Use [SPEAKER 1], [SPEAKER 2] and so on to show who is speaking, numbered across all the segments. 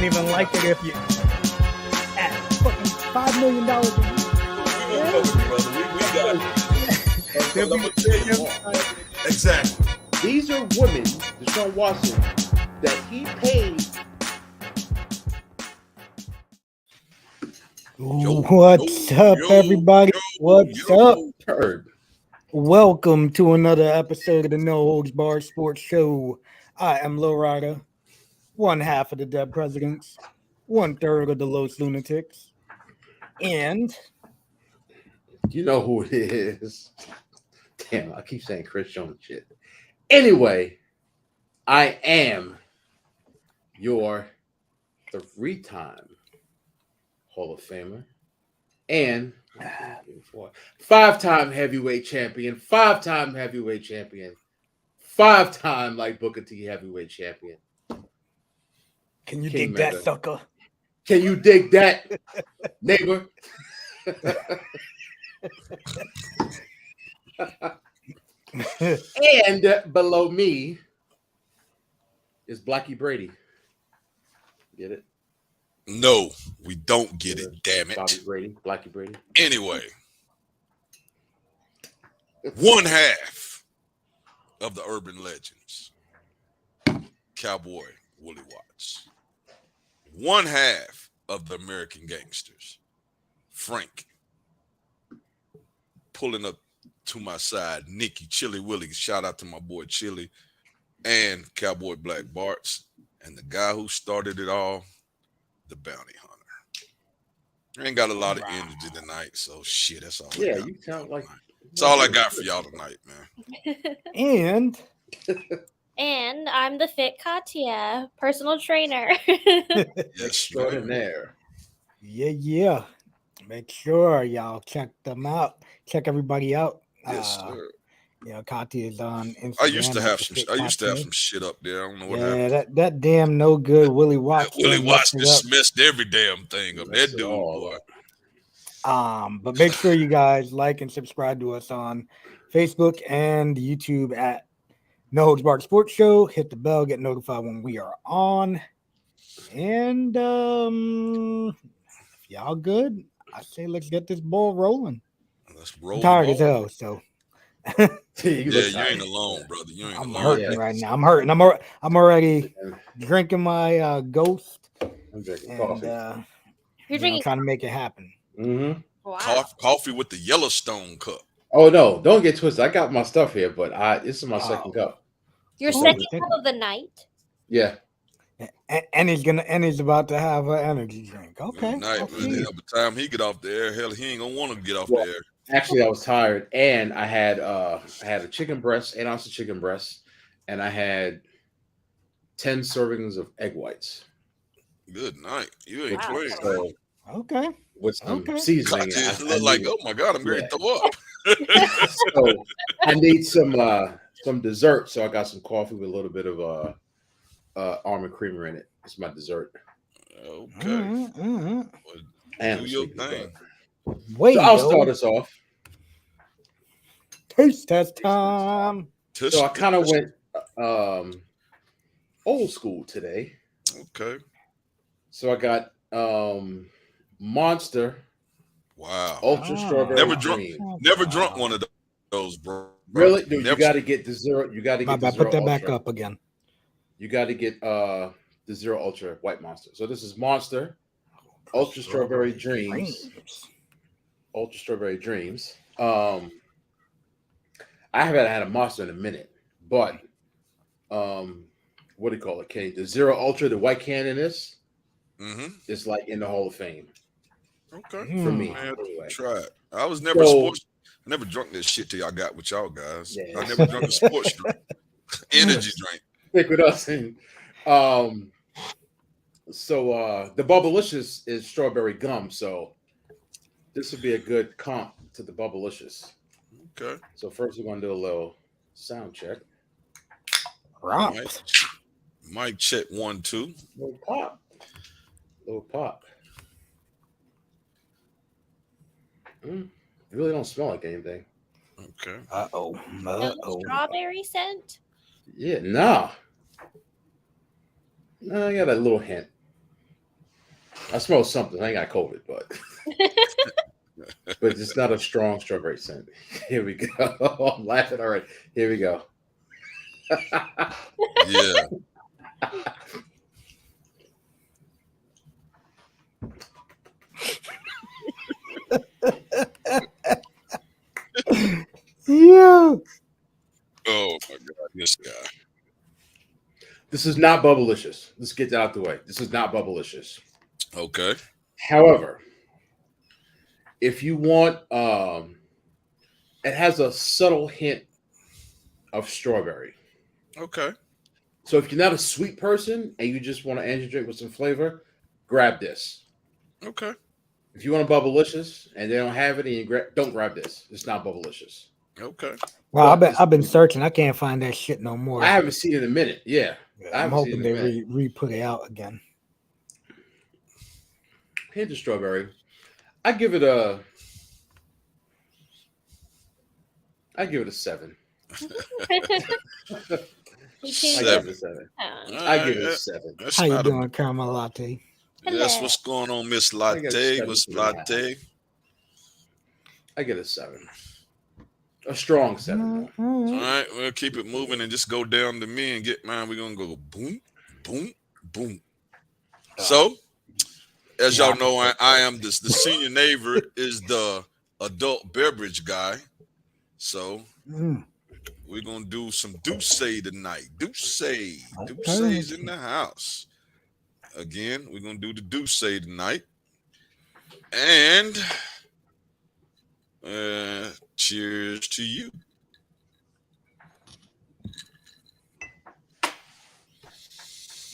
[SPEAKER 1] even like it if you at fucking $5 million a year.
[SPEAKER 2] Exactly.
[SPEAKER 3] These are women, Deshaun Watson, that he paid.
[SPEAKER 1] What's up, everybody? What's up?
[SPEAKER 3] Herb.
[SPEAKER 1] Welcome to another episode of the No Holds Barred Sports Show. I am Low Rider, one half of the Dead Presidents, 1/3 of the Los Lunatics, and
[SPEAKER 3] you know who it is. Damn, I keep saying Chris Jones shit. Anyway, I am your three-time Hall of Famer and five-time heavyweight champion, five-time like Booker T heavyweight champion.
[SPEAKER 1] Can you dig that, sucker?
[SPEAKER 3] Can you dig that, neighbor? And below me is Blackie Brady. Get it?
[SPEAKER 2] No, we don't get it. Damn it,
[SPEAKER 3] Blackie Brady.
[SPEAKER 2] Anyway, one half of the urban legends, Cowboy Willie Watts. One half of the American gangsters, Frank. Pulling up to my side, Nicky Chili Willie. Shout out to my boy Chili and Cowboy Black Barts, and the guy who started it all, the Bounty Hunter. I ain't got a lot of energy tonight, so shit. That's all.
[SPEAKER 3] Yeah, you sound like.
[SPEAKER 2] That's all I got for y'all tonight, man.
[SPEAKER 4] And I'm the Fit Katya, personal trainer.
[SPEAKER 2] Yes,
[SPEAKER 3] extraordinaire.
[SPEAKER 1] Yeah. Make sure y'all check them out. Check everybody out.
[SPEAKER 2] Yes, sir.
[SPEAKER 1] Katya is on Instagram.
[SPEAKER 2] I used to have some shit up there. I don't know what happened.
[SPEAKER 1] That damn no good Willie Watts.
[SPEAKER 2] Willie Watts dismissed every damn thing of that dude, boy.
[SPEAKER 1] But make sure you guys like and subscribe to us on Facebook and YouTube at No Holds Barred Sports Show. Hit the bell, get notified when we are on. And if y'all good, I say let's get this ball rolling.
[SPEAKER 2] Let's roll.
[SPEAKER 1] I'm tired as hell, so.
[SPEAKER 2] You ain't alone, brother. You ain't alone.
[SPEAKER 1] I'm hurting right now. I'm hurting. I'm already drinking my Ghost.
[SPEAKER 3] I'm drinking coffee.
[SPEAKER 4] You're drinking
[SPEAKER 1] trying to make it happen.
[SPEAKER 3] Mm-hmm.
[SPEAKER 4] Wow.
[SPEAKER 2] Coffee with the Yellowstone cup.
[SPEAKER 3] Oh no, don't get twisted. I got my stuff here, but this is my second cup.
[SPEAKER 4] Your second cup of the night?
[SPEAKER 3] Yeah.
[SPEAKER 1] And he's about to have an energy drink. Okay.
[SPEAKER 2] By the time he get off the air, hell, he ain't gonna want to get off the air.
[SPEAKER 3] Actually, I was tired, and I had a chicken breast, 8 ounces of chicken breast, and I had 10 servings of egg whites.
[SPEAKER 2] Good night. You ain't playing.
[SPEAKER 3] So,
[SPEAKER 1] okay.
[SPEAKER 3] With some seasoning.
[SPEAKER 2] I look like, oh my God, I'm ready to throw up.
[SPEAKER 3] So I need some dessert, so I got some coffee with a little bit of almond creamer in it. It's my dessert.
[SPEAKER 2] Okay.
[SPEAKER 1] Mm-hmm.
[SPEAKER 3] And
[SPEAKER 2] do your thing.
[SPEAKER 3] So I'll start us off.
[SPEAKER 1] Taste test time.
[SPEAKER 3] So I kind of went old school today.
[SPEAKER 2] Okay.
[SPEAKER 3] So I got Monster.
[SPEAKER 2] Wow.
[SPEAKER 3] Ultra strawberry.
[SPEAKER 2] Never drunk one of those, bro.
[SPEAKER 3] Really? Dude, you got to get the zero. You got to get the zero.
[SPEAKER 1] Put that back up again.
[SPEAKER 3] You got to get the Zero Ultra White Monster. So this is Monster Ultra Strawberry Dreams. Ultra Strawberry Dreams. I haven't had a Monster in a minute, but what do you call it, Kenny? The Zero Ultra, the white can in this, is like in the Hall of Fame.
[SPEAKER 2] Okay.
[SPEAKER 3] For me.
[SPEAKER 2] Anyway. Try it. I was never sports. I never drunk this shit till y'all got with y'all guys. Yeah. I never drunk a sports drink. Energy drink.
[SPEAKER 3] Stick with us. And so the Bubblicious is strawberry gum, so this would be a good comp to the Bubblicious.
[SPEAKER 2] Okay.
[SPEAKER 3] So first we're gonna do a little sound check.
[SPEAKER 1] Right.
[SPEAKER 2] Mic check 1 2.
[SPEAKER 3] Little pop. It really don't smell like anything.
[SPEAKER 2] Okay.
[SPEAKER 4] No strawberry scent?
[SPEAKER 3] Yeah, nah. No, I got a little hint. I smell something. I ain't got COVID, but it's not a strong strawberry scent. Here we go. I'm laughing already. Here we go.
[SPEAKER 2] Yeah.
[SPEAKER 1] Yeah.
[SPEAKER 2] Oh my God, this guy.
[SPEAKER 3] This is not Bubblicious. Let's get that out the way. This is not Bubblicious.
[SPEAKER 2] Okay.
[SPEAKER 3] However, if you want, it has a subtle hint of strawberry.
[SPEAKER 2] Okay.
[SPEAKER 3] So if you're not a sweet person and you just want to end your drink with some flavor, grab this.
[SPEAKER 2] Okay.
[SPEAKER 3] If you want a Bubblicious and they don't have it, and don't grab this. It's not Bubblicious.
[SPEAKER 2] Okay.
[SPEAKER 1] Well, I've been searching. I can't find that shit no more.
[SPEAKER 3] I haven't seen it in a minute. Yeah.
[SPEAKER 1] I'm hoping they re-put it out again.
[SPEAKER 3] Hint of strawberry. I give it a 7. I give it a 7. I give it a 7.
[SPEAKER 1] How you doing, Caramel Latte?
[SPEAKER 2] That's what's going on, Miss Latte. Miss Latte.
[SPEAKER 3] I get a 7. A strong 7.
[SPEAKER 2] All right, we'll keep it moving and just go down to me and get mine. We're gonna go boom, boom, boom. So, as y'all know, I am the senior neighbor is the adult beverage guy. So we're gonna do some Douce tonight. Douce's in the house. Again, we're gonna do the Douce tonight. And cheers to you.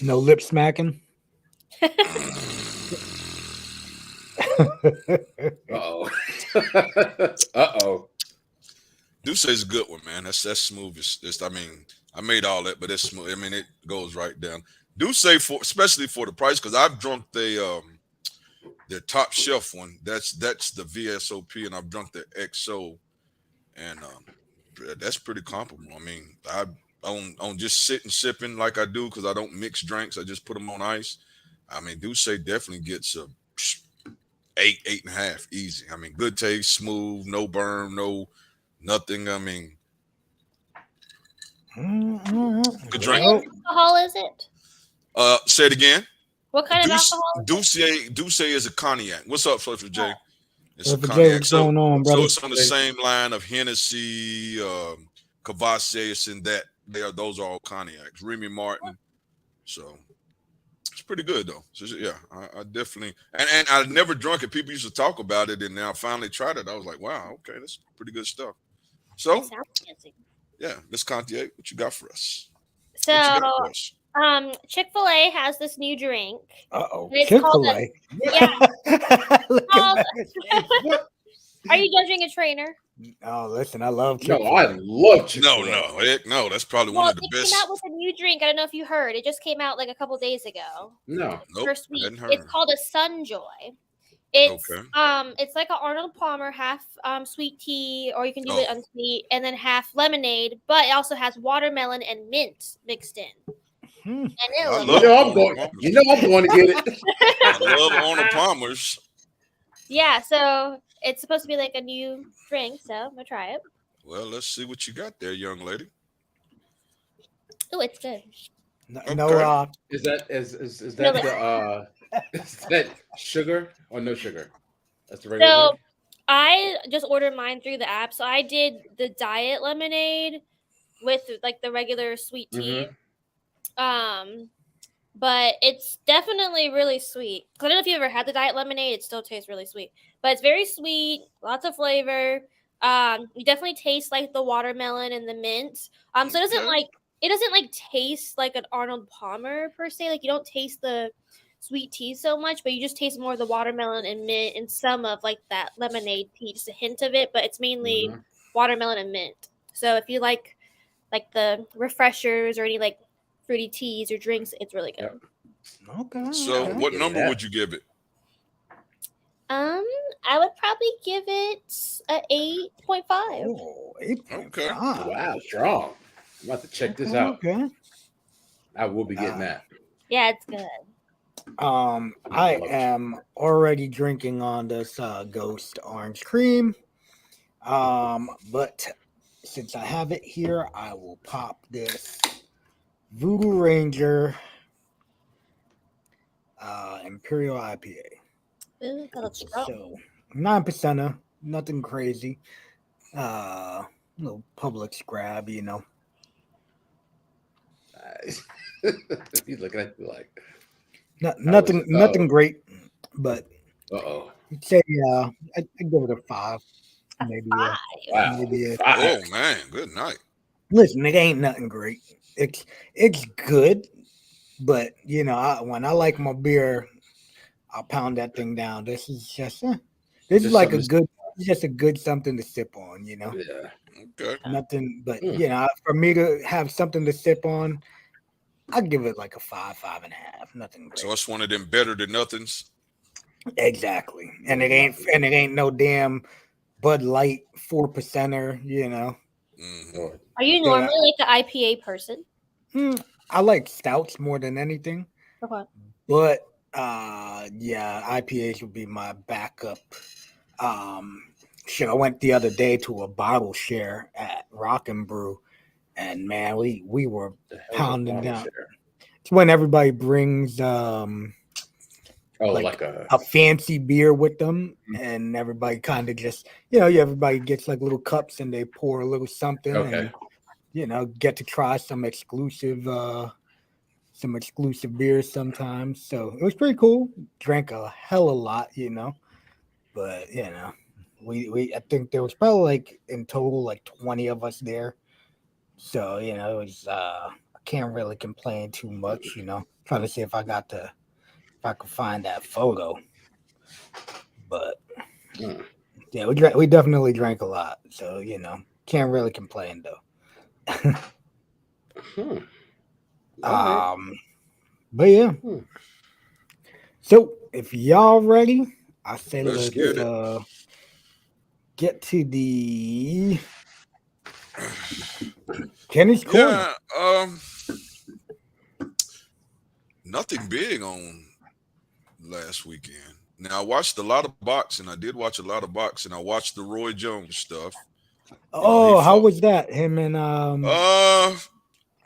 [SPEAKER 1] No lip smacking.
[SPEAKER 3] Uh-oh. Uh-oh.
[SPEAKER 2] Douce is a good one, man. That's smooth. I mean, I made all that, but it's smooth. I mean, it goes right down. Douce especially for the price, because I've drunk their top shelf one. That's the VSOP, and I've drunk the XO, and that's pretty comparable. I mean, I don't just sit and sipping like I do because I don't mix drinks. I just put them on ice. I mean, Douce definitely gets a 8.5 easy. I mean, good taste, smooth, no burn, no nothing. I mean, good drink.
[SPEAKER 4] What alcohol is it?
[SPEAKER 2] Say it again.
[SPEAKER 4] What kind of alcohol?
[SPEAKER 2] Douce is a cognac. What's up, Fluffy J? It's a
[SPEAKER 1] Fluffy J,
[SPEAKER 2] cognac.
[SPEAKER 1] what's going on, brother?
[SPEAKER 2] So it's on the same line of Hennessy, Cavassier, and that. Those are all cognacs. Remy Martin. So it's pretty good though. So yeah, I definitely and I never drunk it. People used to talk about it, and then I finally tried it. I was like, wow, okay, that's pretty good stuff. So yeah, Miss Contier, what you got for us?
[SPEAKER 4] So Chick-fil-A has this new drink.
[SPEAKER 1] Chick-fil-A.
[SPEAKER 4] Yeah. Are you judging a trainer?
[SPEAKER 1] Oh, listen, I love Chick-fil-A.
[SPEAKER 3] No, I love Chick-fil-A.
[SPEAKER 2] No, that's probably one of the best.
[SPEAKER 4] They came out with a new drink. I don't know if you heard. It just came out like a couple days ago.
[SPEAKER 3] No.
[SPEAKER 4] First week. It's called a Sunjoy. It's it's like an Arnold Palmer, half sweet tea, or you can do it unsweet, and then half lemonade, but it also has watermelon and mint mixed in. And
[SPEAKER 3] I'm going to get it.
[SPEAKER 2] I love Arnold Palmer's.
[SPEAKER 4] Yeah, so it's supposed to be like a new drink, so I'm gonna try it.
[SPEAKER 2] Well, let's see what you got there, young lady.
[SPEAKER 4] Oh, it's good.
[SPEAKER 1] No,
[SPEAKER 3] is that the is that sugar or no sugar? That's the regular.
[SPEAKER 4] So
[SPEAKER 3] drink?
[SPEAKER 4] I just ordered mine through the app. So I did the diet lemonade with like the regular sweet tea. But it's definitely really sweet. I don't know if you ever had the diet lemonade. It still tastes really sweet, but it's very sweet, lots of flavor. You definitely taste like the watermelon and the mint. So it doesn't taste like an Arnold Palmer per se. Like you don't taste the sweet tea so much, but you just taste more of the watermelon and mint and some of like that lemonade tea, just a hint of it. But it's mainly watermelon and mint. So if you like the refreshers or any like fruity teas or drinks, it's really good.
[SPEAKER 1] Okay.
[SPEAKER 2] So what number would you give it?
[SPEAKER 4] I would probably give it a 8.5.
[SPEAKER 1] Oh, 8.5.
[SPEAKER 2] Okay.
[SPEAKER 3] Wow, strong. I'm about to check this out.
[SPEAKER 1] Okay.
[SPEAKER 3] I will be getting that.
[SPEAKER 4] Yeah, it's good.
[SPEAKER 1] I am already drinking on this Ghost Orange Cream. But since I have it here, I will pop this Voodoo Ranger Imperial IPA.
[SPEAKER 4] Ooh, that looks strong.
[SPEAKER 1] So 9%, nothing crazy. Little Publix grab, you know.
[SPEAKER 3] Nice. He's looking at you like
[SPEAKER 1] Nothing great, but
[SPEAKER 3] uh-oh.
[SPEAKER 1] I'd say I'd give it a 5. Maybe
[SPEAKER 3] Wow.
[SPEAKER 1] maybe a,
[SPEAKER 3] 5.
[SPEAKER 2] Oh man, good night.
[SPEAKER 1] listen, it ain't nothing great. It's good, but you know, when I like my beer, I'll pound that thing down. This is just this is like just a good something to sip on, you know.
[SPEAKER 3] Yeah.
[SPEAKER 2] Okay.
[SPEAKER 1] Nothing, but you know, for me to have something to sip on, I'd give it like a 5, 5.5. Nothing great.
[SPEAKER 2] So it's one of them better than nothings.
[SPEAKER 1] Exactly, and it ain't no damn Bud Light 4%er, you know.
[SPEAKER 2] Mm-hmm.
[SPEAKER 4] Are you normally like the IPA person?
[SPEAKER 1] I like stouts more than anything.
[SPEAKER 4] Okay.
[SPEAKER 1] But yeah, IPAs would be my backup. Shit, I went the other day to a bottle share at Rock and Brew, and man, we were pounding down. It's when everybody brings like a fancy beer with them, and everybody kind of just everybody gets like little cups and they pour a little something, and get to try some exclusive beers sometimes. So it was pretty cool. Drank a hell of a lot, but we I think there was probably like in total like 20 of us there. So it was I can't really complain too much. Trying to see if I could find that photo. But yeah, we definitely drank a lot. So can't really complain though. But yeah. So if y'all ready, I say let's get to the Kenny's Corner.
[SPEAKER 2] Yeah, nothing big on last weekend. Now I watched a lot of boxing. I did watch a lot of boxing. I watched the Roy Jones stuff.
[SPEAKER 1] How was that? Him and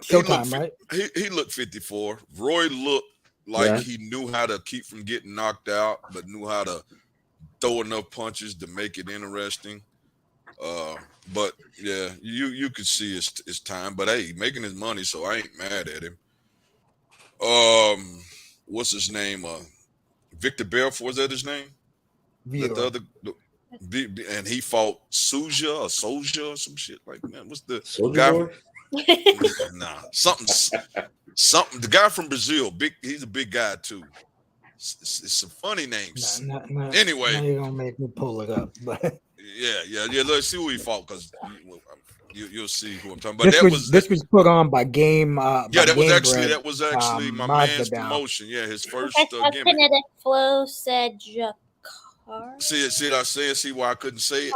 [SPEAKER 1] Showtime, right?
[SPEAKER 2] He looked 54. Roy looked like he knew how to keep from getting knocked out, but knew how to throw enough punches to make it interesting. But yeah, you could see his time. But hey, making his money, so I ain't mad at him. What's his name? Victor Belfort, was that his name? And he fought Souja or some shit like that. What's the guy? Nah, something. The guy from Brazil, he's a big guy too. It's some funny names. Anyway,
[SPEAKER 1] now you're gonna make me pull it up, but
[SPEAKER 2] yeah. Let's see who he fought because you'll see who I'm talking about.
[SPEAKER 1] This was put on by Game.
[SPEAKER 2] That was actually my man's promotion. Yeah, his first gimmick.
[SPEAKER 4] Kinetic Flow said Jakar.
[SPEAKER 2] See why I couldn't say it.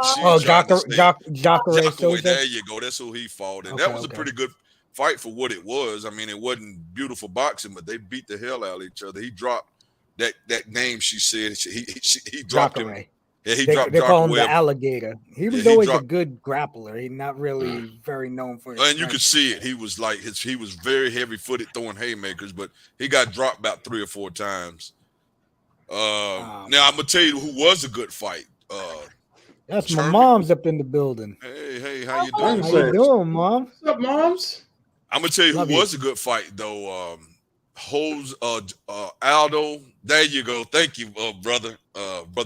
[SPEAKER 1] Jacare.
[SPEAKER 2] There you go. That's who he fought, and that was a pretty good fight for what it was. I mean, it wasn't beautiful boxing, but they beat the hell out of each other. He dropped that name. She said he dropped him. Yeah, they call him
[SPEAKER 1] the alligator. He was always a good grappler. He's not really very known for his
[SPEAKER 2] and you could see it. He was like he was very heavy footed throwing haymakers, but he got dropped about 3 or 4 times. Now I'm gonna tell you who was a good fight.
[SPEAKER 1] That's my mom's up in the building.
[SPEAKER 2] Hey, how you doing?
[SPEAKER 1] How you doing, Mom?
[SPEAKER 3] What's up, moms?
[SPEAKER 2] I'm gonna tell you who was a good fight though. Aldo. There you go. Thank you, brother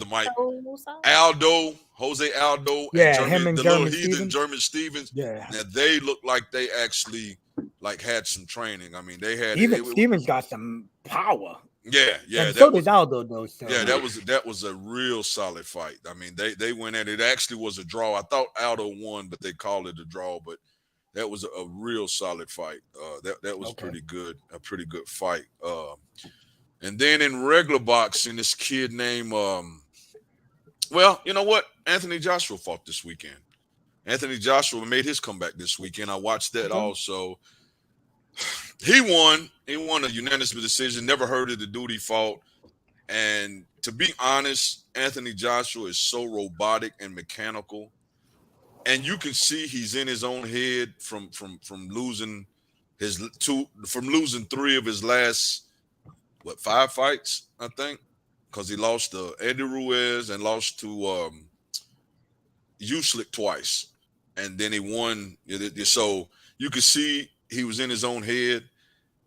[SPEAKER 2] Mike. Jose Aldo.
[SPEAKER 1] Yeah,
[SPEAKER 2] and
[SPEAKER 1] the
[SPEAKER 2] little heathen German Stevens.
[SPEAKER 1] Yeah.
[SPEAKER 2] Now they look like they actually had some training. I mean, they had
[SPEAKER 1] Stevens got some power.
[SPEAKER 2] Yeah.
[SPEAKER 1] And so does Aldo though. So.
[SPEAKER 2] Yeah, that was a real solid fight. I mean, they went at it. It actually was a draw. I thought Aldo won, but they called it a draw. But that was a real solid fight. That was pretty good. A pretty good fight. And then in regular boxing, this kid named well, you know what? Anthony Joshua fought this weekend. Anthony Joshua made his comeback this weekend. I watched that also. He won. He won a unanimous decision. Never heard of the dude he fought. And to be honest, Anthony Joshua is so robotic and mechanical, and you can see he's in his own head from losing losing 3 of his last 5 fights, I think, because he lost to Eddie Ruiz and lost to Uslik twice, and then he won. So you can see he was in his own head,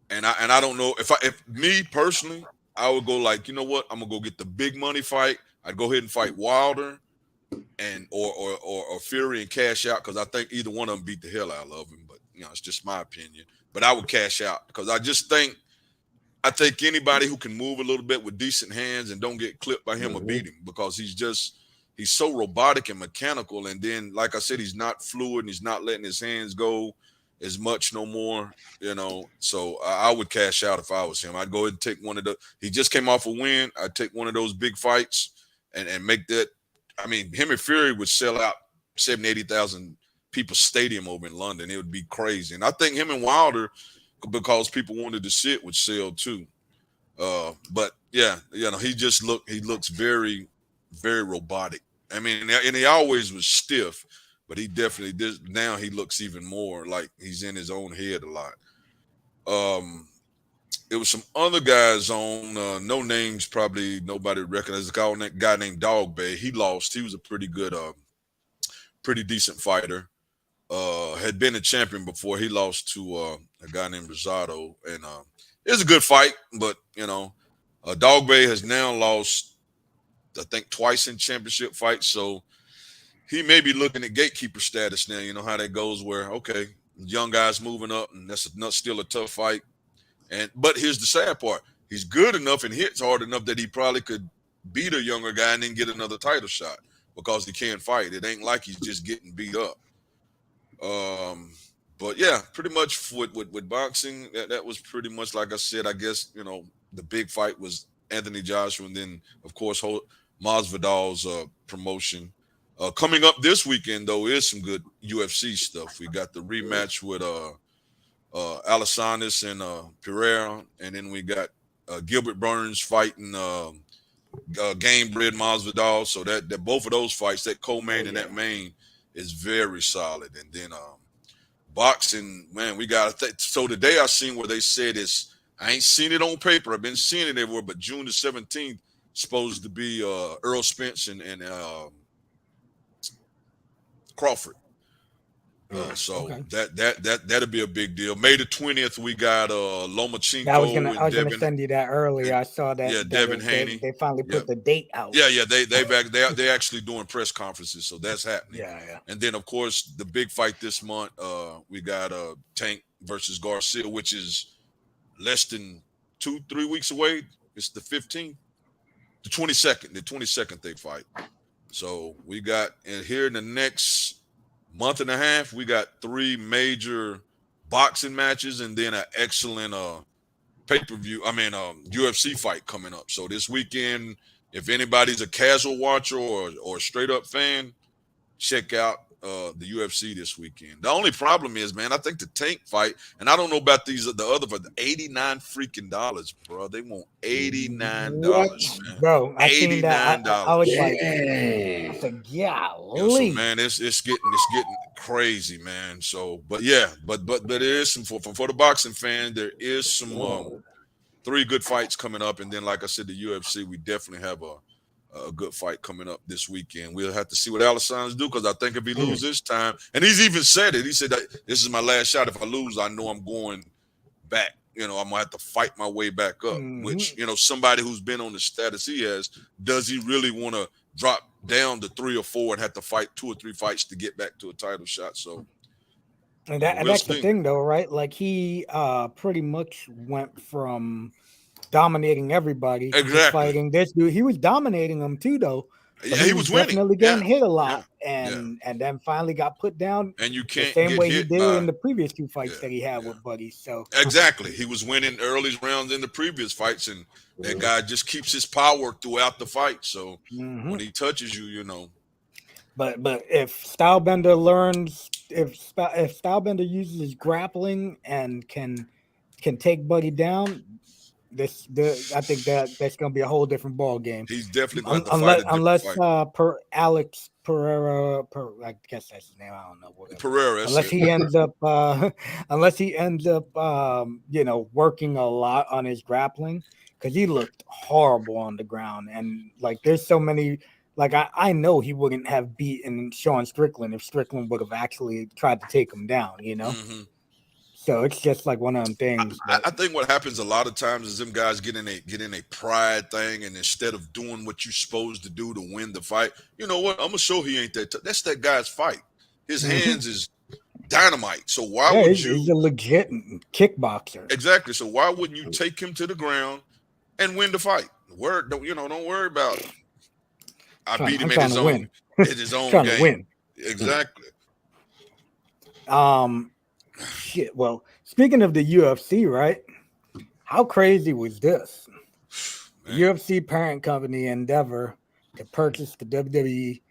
[SPEAKER 2] and I don't know if me personally, I would go like, you know what, I'm gonna go get the big money fight. I'd go ahead and fight Wilder and or Fury and cash out, because I think either one of them beat the hell out of him. But it's just my opinion. But I would cash out because I think anybody who can move a little bit with decent hands and don't get clipped by him will beat him, because he's so robotic and mechanical. And then, like I said, he's not fluid and he's not letting his hands go as much no more, So I would cash out if I was him. I'd go ahead and take one of the. He just came off a win. I'd take one of those big fights and make that. I mean, him and Fury would sell out 70,000-80,000 people's stadium over in London. It would be crazy. And I think him and Wilder, because people wanted to see it, would sell too. But yeah, he looks very, very robotic. I mean, and he always was stiff, but he definitely did. Now he looks even more like he's in his own head a lot. It was some other guys on, no names, probably nobody recognizes. A guy named Dog Bay. He lost. He was a pretty good, pretty decent fighter. Had been a champion before. He lost to a guy named Rosado, and it was a good fight. But Dog Bay has now lost, I think, twice in championship fights. So he may be looking at gatekeeper status now. You know how that goes, where okay, young guys moving up, and that's still a tough fight. But here's the sad part: he's good enough and hits hard enough that he probably could beat a younger guy and then get another title shot, because he can't fight. It ain't like he's just getting beat up. But yeah, pretty much with boxing, that was pretty much, like I said. I guess the big fight was Anthony Joshua, and then of course Masvidal's promotion. Coming up this weekend though is some good UFC stuff. We got the rematch with Alasanis and Pereira, and then we got Gilbert Burns fighting Gamebred Masvidal. So that both of those fights, that co-main and that main, is very solid. And then boxing, man, we got so today I seen where they said I ain't seen it on paper. I've been seeing it everywhere, but June the 17th supposed to be Earl Spence and Crawford. So okay. That'll be a big deal. May the 20th, we got Lomachenko.
[SPEAKER 1] I was gonna send you that earlier. I saw that.
[SPEAKER 2] Yeah, Devin Haney.
[SPEAKER 1] They finally put the date out.
[SPEAKER 2] Yeah. They're actually doing press conferences, so that's happening.
[SPEAKER 1] Yeah.
[SPEAKER 2] And then of course the big fight this month, we got Tank versus Garcia, which is less than 2-3 weeks away. It's the 15th, the 22nd. The 22nd they fight. So we got, and here in the next month and a half, we got 3 major boxing matches and then an excellent pay-per-view, UFC fight coming up. So this weekend, if anybody's a casual watcher or a straight-up fan, check out the UFC this weekend. The only problem is, man, I think the Tank fight, and I don't know about the other, but $89 freaking dollars, bro. They want $89, man.
[SPEAKER 1] Bro, I seen that. I was like,
[SPEAKER 2] so, man, it's getting crazy, man. So, but yeah, but there is some for the boxing fan. There is some 3 good fights coming up, and then, like I said, the UFC. We definitely have a good fight coming up this weekend. We'll have to see what Alasanis do, because I think if he loses this time, and he's even said it, he said that this is my last shot. If I lose, I know I'm going back. I'm gonna have to fight my way back up. Which somebody who's been on the status he has, does he really want to drop down to 3 or 4 and have to fight 2 or 3 fights to get back to a title shot? So,
[SPEAKER 1] and that's the thing, though, right? Like he pretty much went from dominating everybody,
[SPEAKER 2] exactly,
[SPEAKER 1] fighting this dude. He was dominating them too, though.
[SPEAKER 2] Yeah, he was winning.
[SPEAKER 1] Definitely getting hit a lot, and then finally got put down.
[SPEAKER 2] And you can't
[SPEAKER 1] the same way he did in the previous 2 fights that he had with buddies. So
[SPEAKER 2] exactly, he was winning early rounds in the previous fights, and that guy just keeps his power throughout the fight. So when he touches you,
[SPEAKER 1] But if Stylebender learns, if Stylebender uses his grappling and can can take Buddy down, I think that's going to be a whole different ball game.
[SPEAKER 2] He's definitely going to have to fight a different fight.
[SPEAKER 1] Alex Pereira, I guess that's his name. I don't know. Whatever.
[SPEAKER 2] Pereira.
[SPEAKER 1] Unless he ends up, working a lot on his grappling, because he looked horrible on the ground. And like, there's so many. Like, I know he wouldn't have beaten Sean Strickland if Strickland would have actually tried to take him down.
[SPEAKER 2] Mm-hmm.
[SPEAKER 1] So it's just like one of them things.
[SPEAKER 2] I think what happens a lot of times is them guys get in a pride thing, and instead of doing what you're supposed to do to win the fight, you know what? I'm gonna show he ain't that. That's that guy's fight. His hands is dynamite. So why would you?
[SPEAKER 1] He's a legit kickboxer.
[SPEAKER 2] Exactly. So why wouldn't you take him to the ground and win the fight? Don't worry about. I beat him at his own
[SPEAKER 1] trying
[SPEAKER 2] game.
[SPEAKER 1] To win.
[SPEAKER 2] Exactly.
[SPEAKER 1] Shit. Well, speaking of the UFC, right? How crazy was this? UFC parent company Endeavor to purchase the WWE.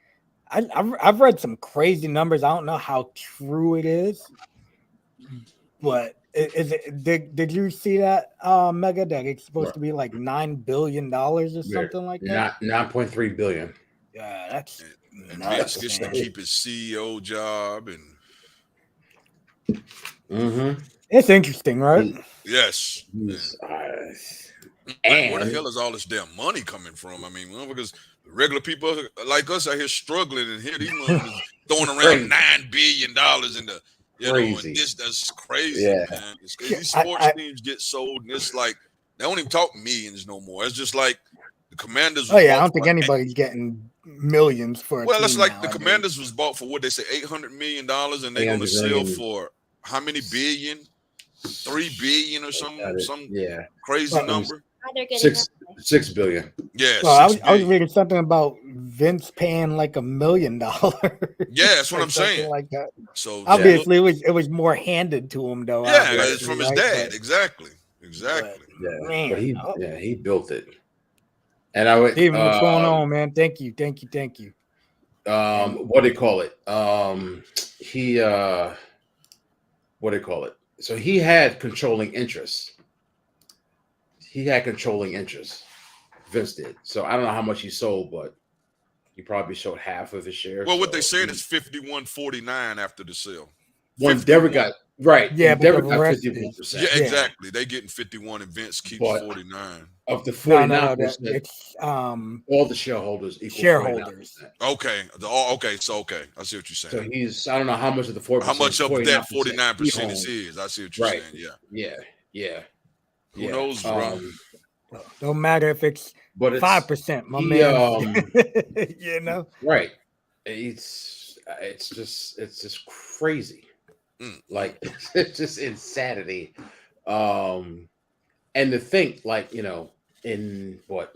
[SPEAKER 1] I've read some crazy numbers. I don't know how true it is, but did you see that, Mega? That it's supposed to be like $9 billion or something like that.
[SPEAKER 3] 9.3 billion.
[SPEAKER 1] Yeah, that's.
[SPEAKER 2] And Vince gets to keep his CEO job and.
[SPEAKER 3] Mm-hmm.
[SPEAKER 1] It's interesting, right?
[SPEAKER 2] Yes.
[SPEAKER 3] And
[SPEAKER 2] where the hell is all this damn money coming from? I mean, because regular people like us out here struggling, and here these motherfuckers throwing around $9 billion in the, and that's crazy, man. These sports teams get sold, and it's like they don't even talk millions no more. It's just like the Commanders.
[SPEAKER 1] I don't think anybody's getting millions for it.
[SPEAKER 2] Well, it's like the Commanders was bought for what they say $800 million, and they're going to sell for how many billion? 3 billion or some crazy number.
[SPEAKER 3] 6 billion.
[SPEAKER 2] Yeah.
[SPEAKER 1] Well, I was reading something about Vince paying like $1 million.
[SPEAKER 2] Yeah, that's what I'm saying.
[SPEAKER 1] Like that.
[SPEAKER 2] So
[SPEAKER 1] obviously, it was more handed to him, though.
[SPEAKER 2] Yeah, it's from his dad. Exactly.
[SPEAKER 3] But he built it. And I would.
[SPEAKER 1] Steven, what's going on, man? Thank you.
[SPEAKER 3] What do you call it? What do you call it? So he had controlling interests. Vince did. So I don't know how much he sold, but he probably sold half of his shares.
[SPEAKER 2] Well, what they said is 51.49 after the sale.
[SPEAKER 3] When Endeavor got right,
[SPEAKER 1] yeah,
[SPEAKER 3] Endeavor got 51%.
[SPEAKER 2] Yeah, exactly. They getting 51, and Vince keeps 49.
[SPEAKER 3] Of the 49%,
[SPEAKER 1] it's
[SPEAKER 3] all the shareholders equal
[SPEAKER 1] shareholders.
[SPEAKER 3] 49%.
[SPEAKER 2] Okay. Okay. I see what you're saying.
[SPEAKER 3] So I don't know how much of the 4%.
[SPEAKER 2] How much of that 49% is? I see what you're saying.
[SPEAKER 3] Yeah.
[SPEAKER 2] Who knows, bro?
[SPEAKER 1] Don't matter if it's 5%, my man.
[SPEAKER 3] Right? It's just crazy. Like it's just insanity. And to think, like, in what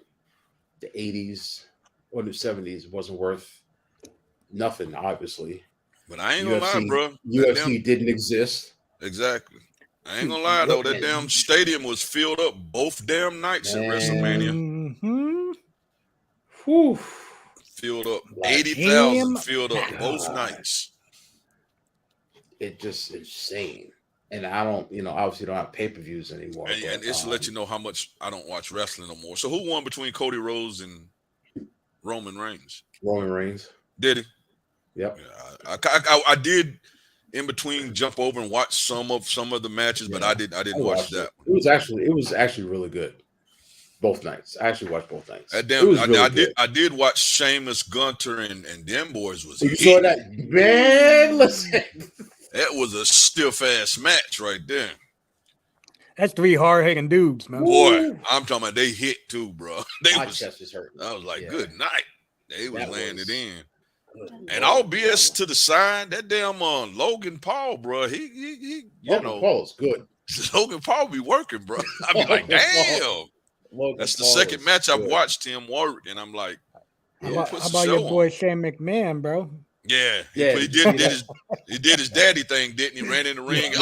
[SPEAKER 3] the 80s or the 70s, it wasn't worth nothing, obviously.
[SPEAKER 2] But I ain't gonna lie, bro.
[SPEAKER 3] UFC didn't exist.
[SPEAKER 2] Exactly. I ain't gonna lie though. That damn stadium was filled up both damn nights at WrestleMania.
[SPEAKER 1] Mm-hmm.
[SPEAKER 3] Whew.
[SPEAKER 2] Filled up 80,000. Filled up both nights.
[SPEAKER 3] It's just insane. And I don't, obviously don't have pay-per-views anymore.
[SPEAKER 2] And it's to let you know how much I don't watch wrestling no more. So who won between Cody Rhodes and Roman Reigns?
[SPEAKER 3] Roman Reigns.
[SPEAKER 2] Did he?
[SPEAKER 3] Yep.
[SPEAKER 2] Yeah, I did in between jump over and watch some of the matches, but I didn't watch that.
[SPEAKER 3] It was actually really good. Both nights. I actually watched both nights.
[SPEAKER 2] I did watch Sheamus, Gunter, and them boys was.
[SPEAKER 3] You saw that, man? Listen.
[SPEAKER 2] That was a stiff ass match right there.
[SPEAKER 1] That's 3 hard-hitting dudes, man.
[SPEAKER 2] Boy, I'm talking about they hit too, bro.
[SPEAKER 3] My chest is hurting.
[SPEAKER 2] I was like, good night. They was laying it in. And all BS to the side, that damn Logan Paul, bro.
[SPEAKER 3] Logan Paul's good.
[SPEAKER 2] Logan Paul be working, bro. I be like, damn. That's the second match I've watched him work, and I'm like,
[SPEAKER 1] how about your boy Shane McMahon, bro?
[SPEAKER 2] Yeah, he did his daddy thing, didn't he? Ran in the ring.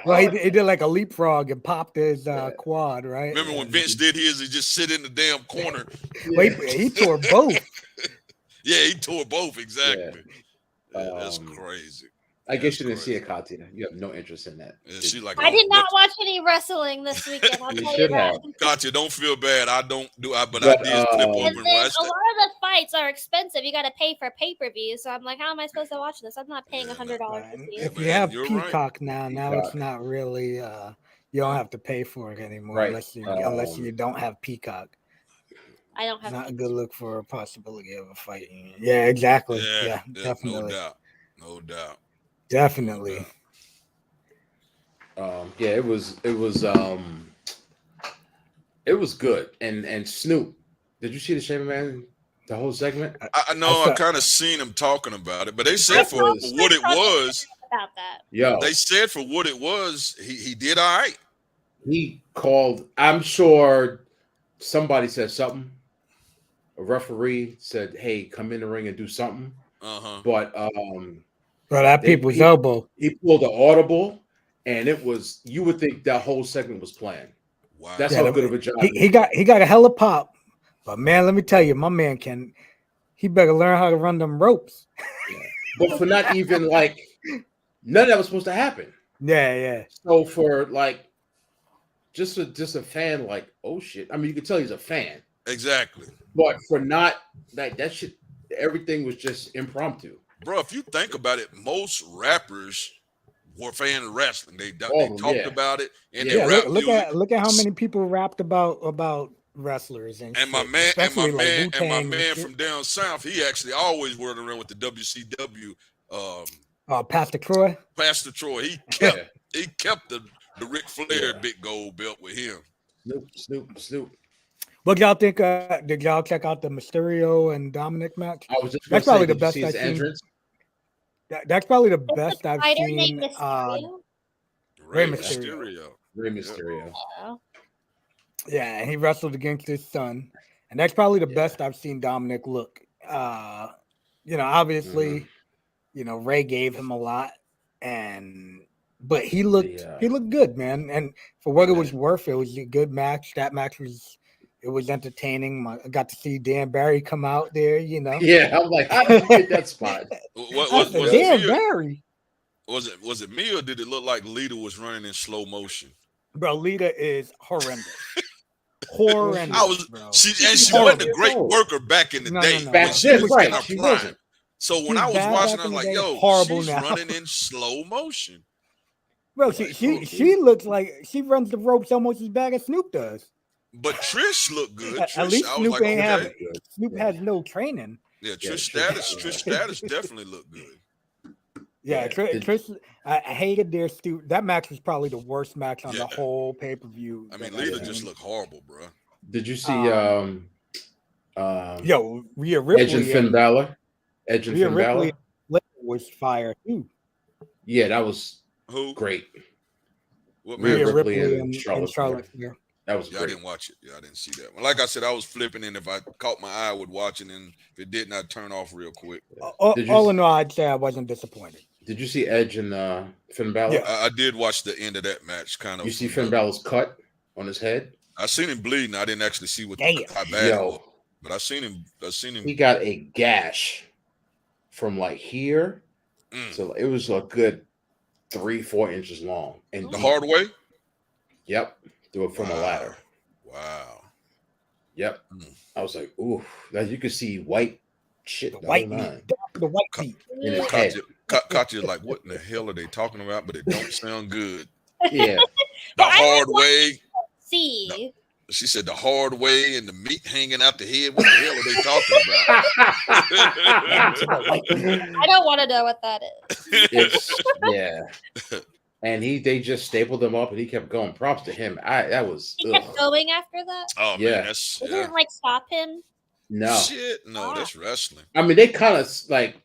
[SPEAKER 1] Well, he did like a leapfrog and popped his quad, right?
[SPEAKER 2] Remember when Vince did his? He just sit in the damn corner.
[SPEAKER 1] Wait, he tore both.
[SPEAKER 2] Yeah, he tore both exactly. That's crazy.
[SPEAKER 3] I guess you didn't see it, Katia. You have no interest in that.
[SPEAKER 2] Yeah, she like,
[SPEAKER 4] I did not
[SPEAKER 2] what?
[SPEAKER 4] watch any wrestling this weekend. I'll
[SPEAKER 3] You
[SPEAKER 4] tell you
[SPEAKER 3] should
[SPEAKER 4] that.
[SPEAKER 3] have.
[SPEAKER 2] Katya, don't feel bad. I don't do. But
[SPEAKER 3] But,
[SPEAKER 2] I did flip over
[SPEAKER 4] And
[SPEAKER 2] and
[SPEAKER 4] then
[SPEAKER 2] watch
[SPEAKER 4] a
[SPEAKER 2] that.
[SPEAKER 4] lot of the fights are expensive. You got to pay for pay-per-view. So I'm like, how am I supposed to watch this? I'm not paying
[SPEAKER 2] Yeah,
[SPEAKER 4] $100 to see it.
[SPEAKER 1] If you
[SPEAKER 2] Man,
[SPEAKER 1] have
[SPEAKER 2] you're right.
[SPEAKER 1] Peacock now it's
[SPEAKER 3] Peacock.
[SPEAKER 1] not really. You don't have to pay for it anymore
[SPEAKER 3] Right.
[SPEAKER 1] unless you don't have Peacock.
[SPEAKER 4] I don't have.
[SPEAKER 1] Not a good look for a possibility of a fight. Yeah, exactly. Yeah,
[SPEAKER 2] Yeah,
[SPEAKER 1] definitely.
[SPEAKER 2] no doubt.
[SPEAKER 1] Definitely.
[SPEAKER 3] Yeah, it was good. And Snoop, did you see the Shaman Man? The whole segment?
[SPEAKER 2] I know. I kind of seen him talking about it, but they said for what it was.
[SPEAKER 4] About that.
[SPEAKER 3] Yo,
[SPEAKER 2] They said for what it was, he did all right.
[SPEAKER 3] he called. I'm sure somebody said something. A referee said, "Hey, come in the ring and do something." But
[SPEAKER 1] Bro, that people's elbow.
[SPEAKER 3] He pulled an audible, and it was. You would think that whole segment was planned.
[SPEAKER 2] Wow,
[SPEAKER 3] that's how good of a job.
[SPEAKER 1] He got a hella pop, but man, let me tell you, my man he better learn how to run them ropes.
[SPEAKER 3] Yeah. But for not even like none of that was supposed to happen.
[SPEAKER 1] Yeah.
[SPEAKER 3] So for like just a fan, like, oh shit. I mean, you can tell he's a fan.
[SPEAKER 2] Exactly.
[SPEAKER 3] But for not like that shit, everything was just impromptu.
[SPEAKER 2] Bro, if you think about it, most rappers were fans of wrestling. They talked about it and they rapped.
[SPEAKER 1] Look at how many people rapped about wrestlers and
[SPEAKER 2] my man
[SPEAKER 1] like
[SPEAKER 2] from down south, he actually always word around with the WCW.
[SPEAKER 1] Pastor Troy.
[SPEAKER 2] He kept the Ric Flair big gold belt with him.
[SPEAKER 3] Snoop.
[SPEAKER 1] What y'all think? Did y'all check out the Mysterio and Dominic match?
[SPEAKER 3] I was just
[SPEAKER 1] that's probably the best I've seen. That's probably the best I've seen. Rey Mysterio. Yeah, and he wrestled against his son, and that's probably the best I've seen Dominic look. Obviously, Ray gave him a lot, but he looked good, man. And for what it was worth, it was a good match. That match was entertaining. I got to see Dan Barry come out there.
[SPEAKER 3] Yeah, I'm like, how did you get that spot?
[SPEAKER 2] Was
[SPEAKER 1] Dan Barry?
[SPEAKER 2] Was it me or did it look like Lita was running in slow motion?
[SPEAKER 1] Bro, Lita is horrendous. Bro.
[SPEAKER 2] She wasn't a great worker back in the day.
[SPEAKER 3] Back then, right? She wasn't.
[SPEAKER 2] So when I was watching, I was like, "Yo, she's running in slow motion."
[SPEAKER 1] Bro, she looks like she runs the ropes almost as bad as Snoop does.
[SPEAKER 2] But Trish looked good.
[SPEAKER 1] At least Snoop ain't have. Snoop has no training.
[SPEAKER 2] Yeah, Trish status definitely looked good.
[SPEAKER 1] Yeah, Trish. I hated their that match was probably the worst match on the whole pay-per-view.
[SPEAKER 2] I mean, Lita just looked horrible, bro.
[SPEAKER 3] Did you see
[SPEAKER 1] Rhea Ripley
[SPEAKER 3] Edge and Finn Balor? Edge and Finn Balor
[SPEAKER 1] was fire too.
[SPEAKER 3] Yeah, that was great. Rhea Ripley and Charlotte Flair. That was great.
[SPEAKER 2] I didn't watch it. Yeah, I didn't see that one. Like I said, I was flipping, and if I caught my eye, I would watch it, and if it didn't, I'd turn off real quick.
[SPEAKER 1] All in all, I'd say I wasn't disappointed.
[SPEAKER 3] Did you see Edge and Finn Balor?
[SPEAKER 2] Yeah, I did watch the end of that match. Kind of.
[SPEAKER 3] You see Finn Balor's cut on his head?
[SPEAKER 2] I seen him bleeding. I didn't actually see how bad it was, but I seen him. He
[SPEAKER 3] got a gash from like here, so it was a good 3-4 inches long. And
[SPEAKER 2] the hard way.
[SPEAKER 3] Yep, do it from a ladder.
[SPEAKER 2] Wow.
[SPEAKER 3] Yep. I was like, ooh, that you could see white shit.
[SPEAKER 1] The white meat
[SPEAKER 3] in his head.
[SPEAKER 2] Katya's like, what in the hell are they talking about? But it don't sound good.
[SPEAKER 3] Yeah.
[SPEAKER 2] The hard way.
[SPEAKER 4] See.
[SPEAKER 2] She said the hard way and the meat hanging out the head. What the hell are they talking
[SPEAKER 4] about? I don't want to know what that is.
[SPEAKER 3] Yeah. And they just stapled him up and he kept going. Props to him. He
[SPEAKER 4] kept going after that?
[SPEAKER 2] Oh, yeah. Man,
[SPEAKER 4] didn't like stop him?
[SPEAKER 3] No.
[SPEAKER 2] Shit. No, that's wrestling.
[SPEAKER 3] I mean, they kind of like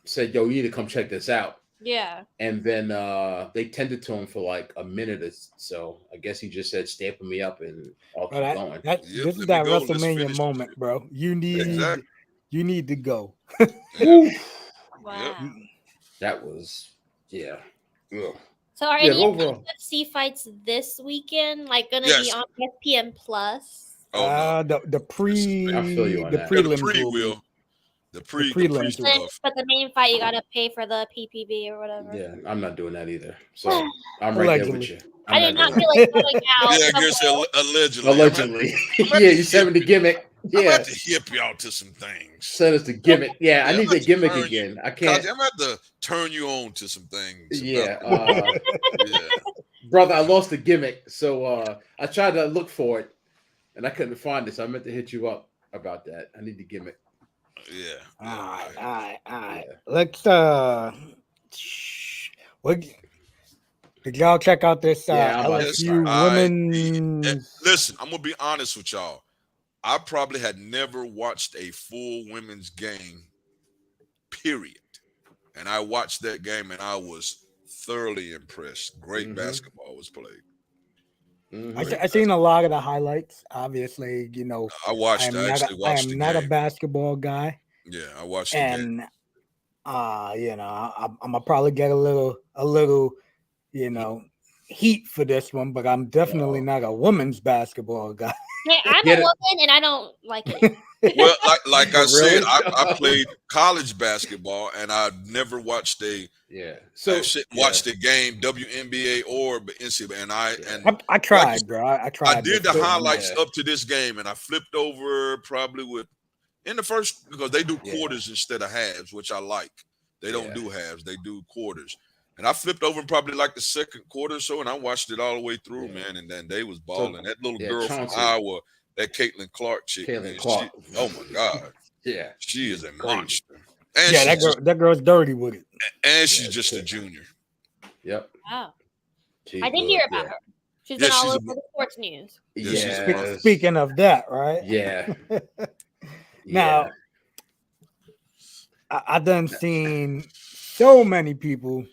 [SPEAKER 3] said, yo, you need to come check this out.
[SPEAKER 4] Yeah.
[SPEAKER 3] And then they tended to him for like a minute or so. I guess he just said, staple me up and I'll keep going.
[SPEAKER 1] This is that WrestleMania moment, bro. You need to go.
[SPEAKER 4] Wow.
[SPEAKER 3] That was, yeah. Ugh.
[SPEAKER 4] So are any UFC fights this weekend like going to be on ESPN Plus?
[SPEAKER 1] The prelim
[SPEAKER 2] will. The
[SPEAKER 1] prelims.
[SPEAKER 2] stuff.
[SPEAKER 4] But the main fight, you gotta pay for the PPV or whatever.
[SPEAKER 3] Yeah, I'm not doing that either. So I'm right there with you.
[SPEAKER 4] I did not feel like going out.
[SPEAKER 2] Yeah, I guess allegedly.
[SPEAKER 3] Allegedly.
[SPEAKER 2] I'm
[SPEAKER 3] Yeah, you sent me the gimmick.
[SPEAKER 2] I'm
[SPEAKER 3] Yeah.
[SPEAKER 2] about to hip y'all to some things.
[SPEAKER 3] Send us the gimmick. Yeah, I
[SPEAKER 2] I'm
[SPEAKER 3] need
[SPEAKER 2] about
[SPEAKER 3] the
[SPEAKER 2] to
[SPEAKER 3] gimmick
[SPEAKER 2] turn
[SPEAKER 3] again. I can't.
[SPEAKER 2] I'm about to turn you on to some things.
[SPEAKER 3] Yeah.
[SPEAKER 2] Yeah.
[SPEAKER 3] Brother, I lost the gimmick. So I tried to look for it and I couldn't find it. So I meant to hit you up about that. I need the gimmick.
[SPEAKER 2] Yeah.
[SPEAKER 1] All right.
[SPEAKER 3] Yeah.
[SPEAKER 1] Let's what did y'all check out this LSU women's?
[SPEAKER 2] Listen, I'm gonna be honest with y'all. I probably had never watched a full women's game, period. And I watched that game and I was thoroughly impressed. Great basketball was played.
[SPEAKER 1] I seen a lot of the highlights. Obviously, you know,
[SPEAKER 2] I actually watched the game.
[SPEAKER 1] I am not a basketball guy.
[SPEAKER 2] Yeah, I watched the game.
[SPEAKER 1] And you know, I'm gonna probably get a little, you know, heat for this one, but I'm definitely not a women's basketball guy.
[SPEAKER 4] Hey, I'm a woman and I don't like it.
[SPEAKER 2] Well, like I said, I played college basketball and I never watched a watched a game, WNBA or NCAA. And
[SPEAKER 1] I tried, bro. I tried.
[SPEAKER 2] I did the highlights up to this game, and I flipped over probably in the first, because they do quarters instead of halves, which I like. They don't do halves; they do quarters. And I flipped over in probably like the second quarter or so, and I watched it all the way through, man. And then they was balling. That little girl from Iowa, that Caitlin Clark chick.
[SPEAKER 3] Clark.
[SPEAKER 2] Oh my God.
[SPEAKER 3] Yeah.
[SPEAKER 2] She is a monster.
[SPEAKER 1] And that girl's dirty with it.
[SPEAKER 2] And she's just a junior.
[SPEAKER 3] Yep.
[SPEAKER 4] Wow. I did hear about her. She's been all over the sports news.
[SPEAKER 3] Yeah.
[SPEAKER 1] Speaking of that, right?
[SPEAKER 3] Yeah.
[SPEAKER 1] Now, I done seen so many people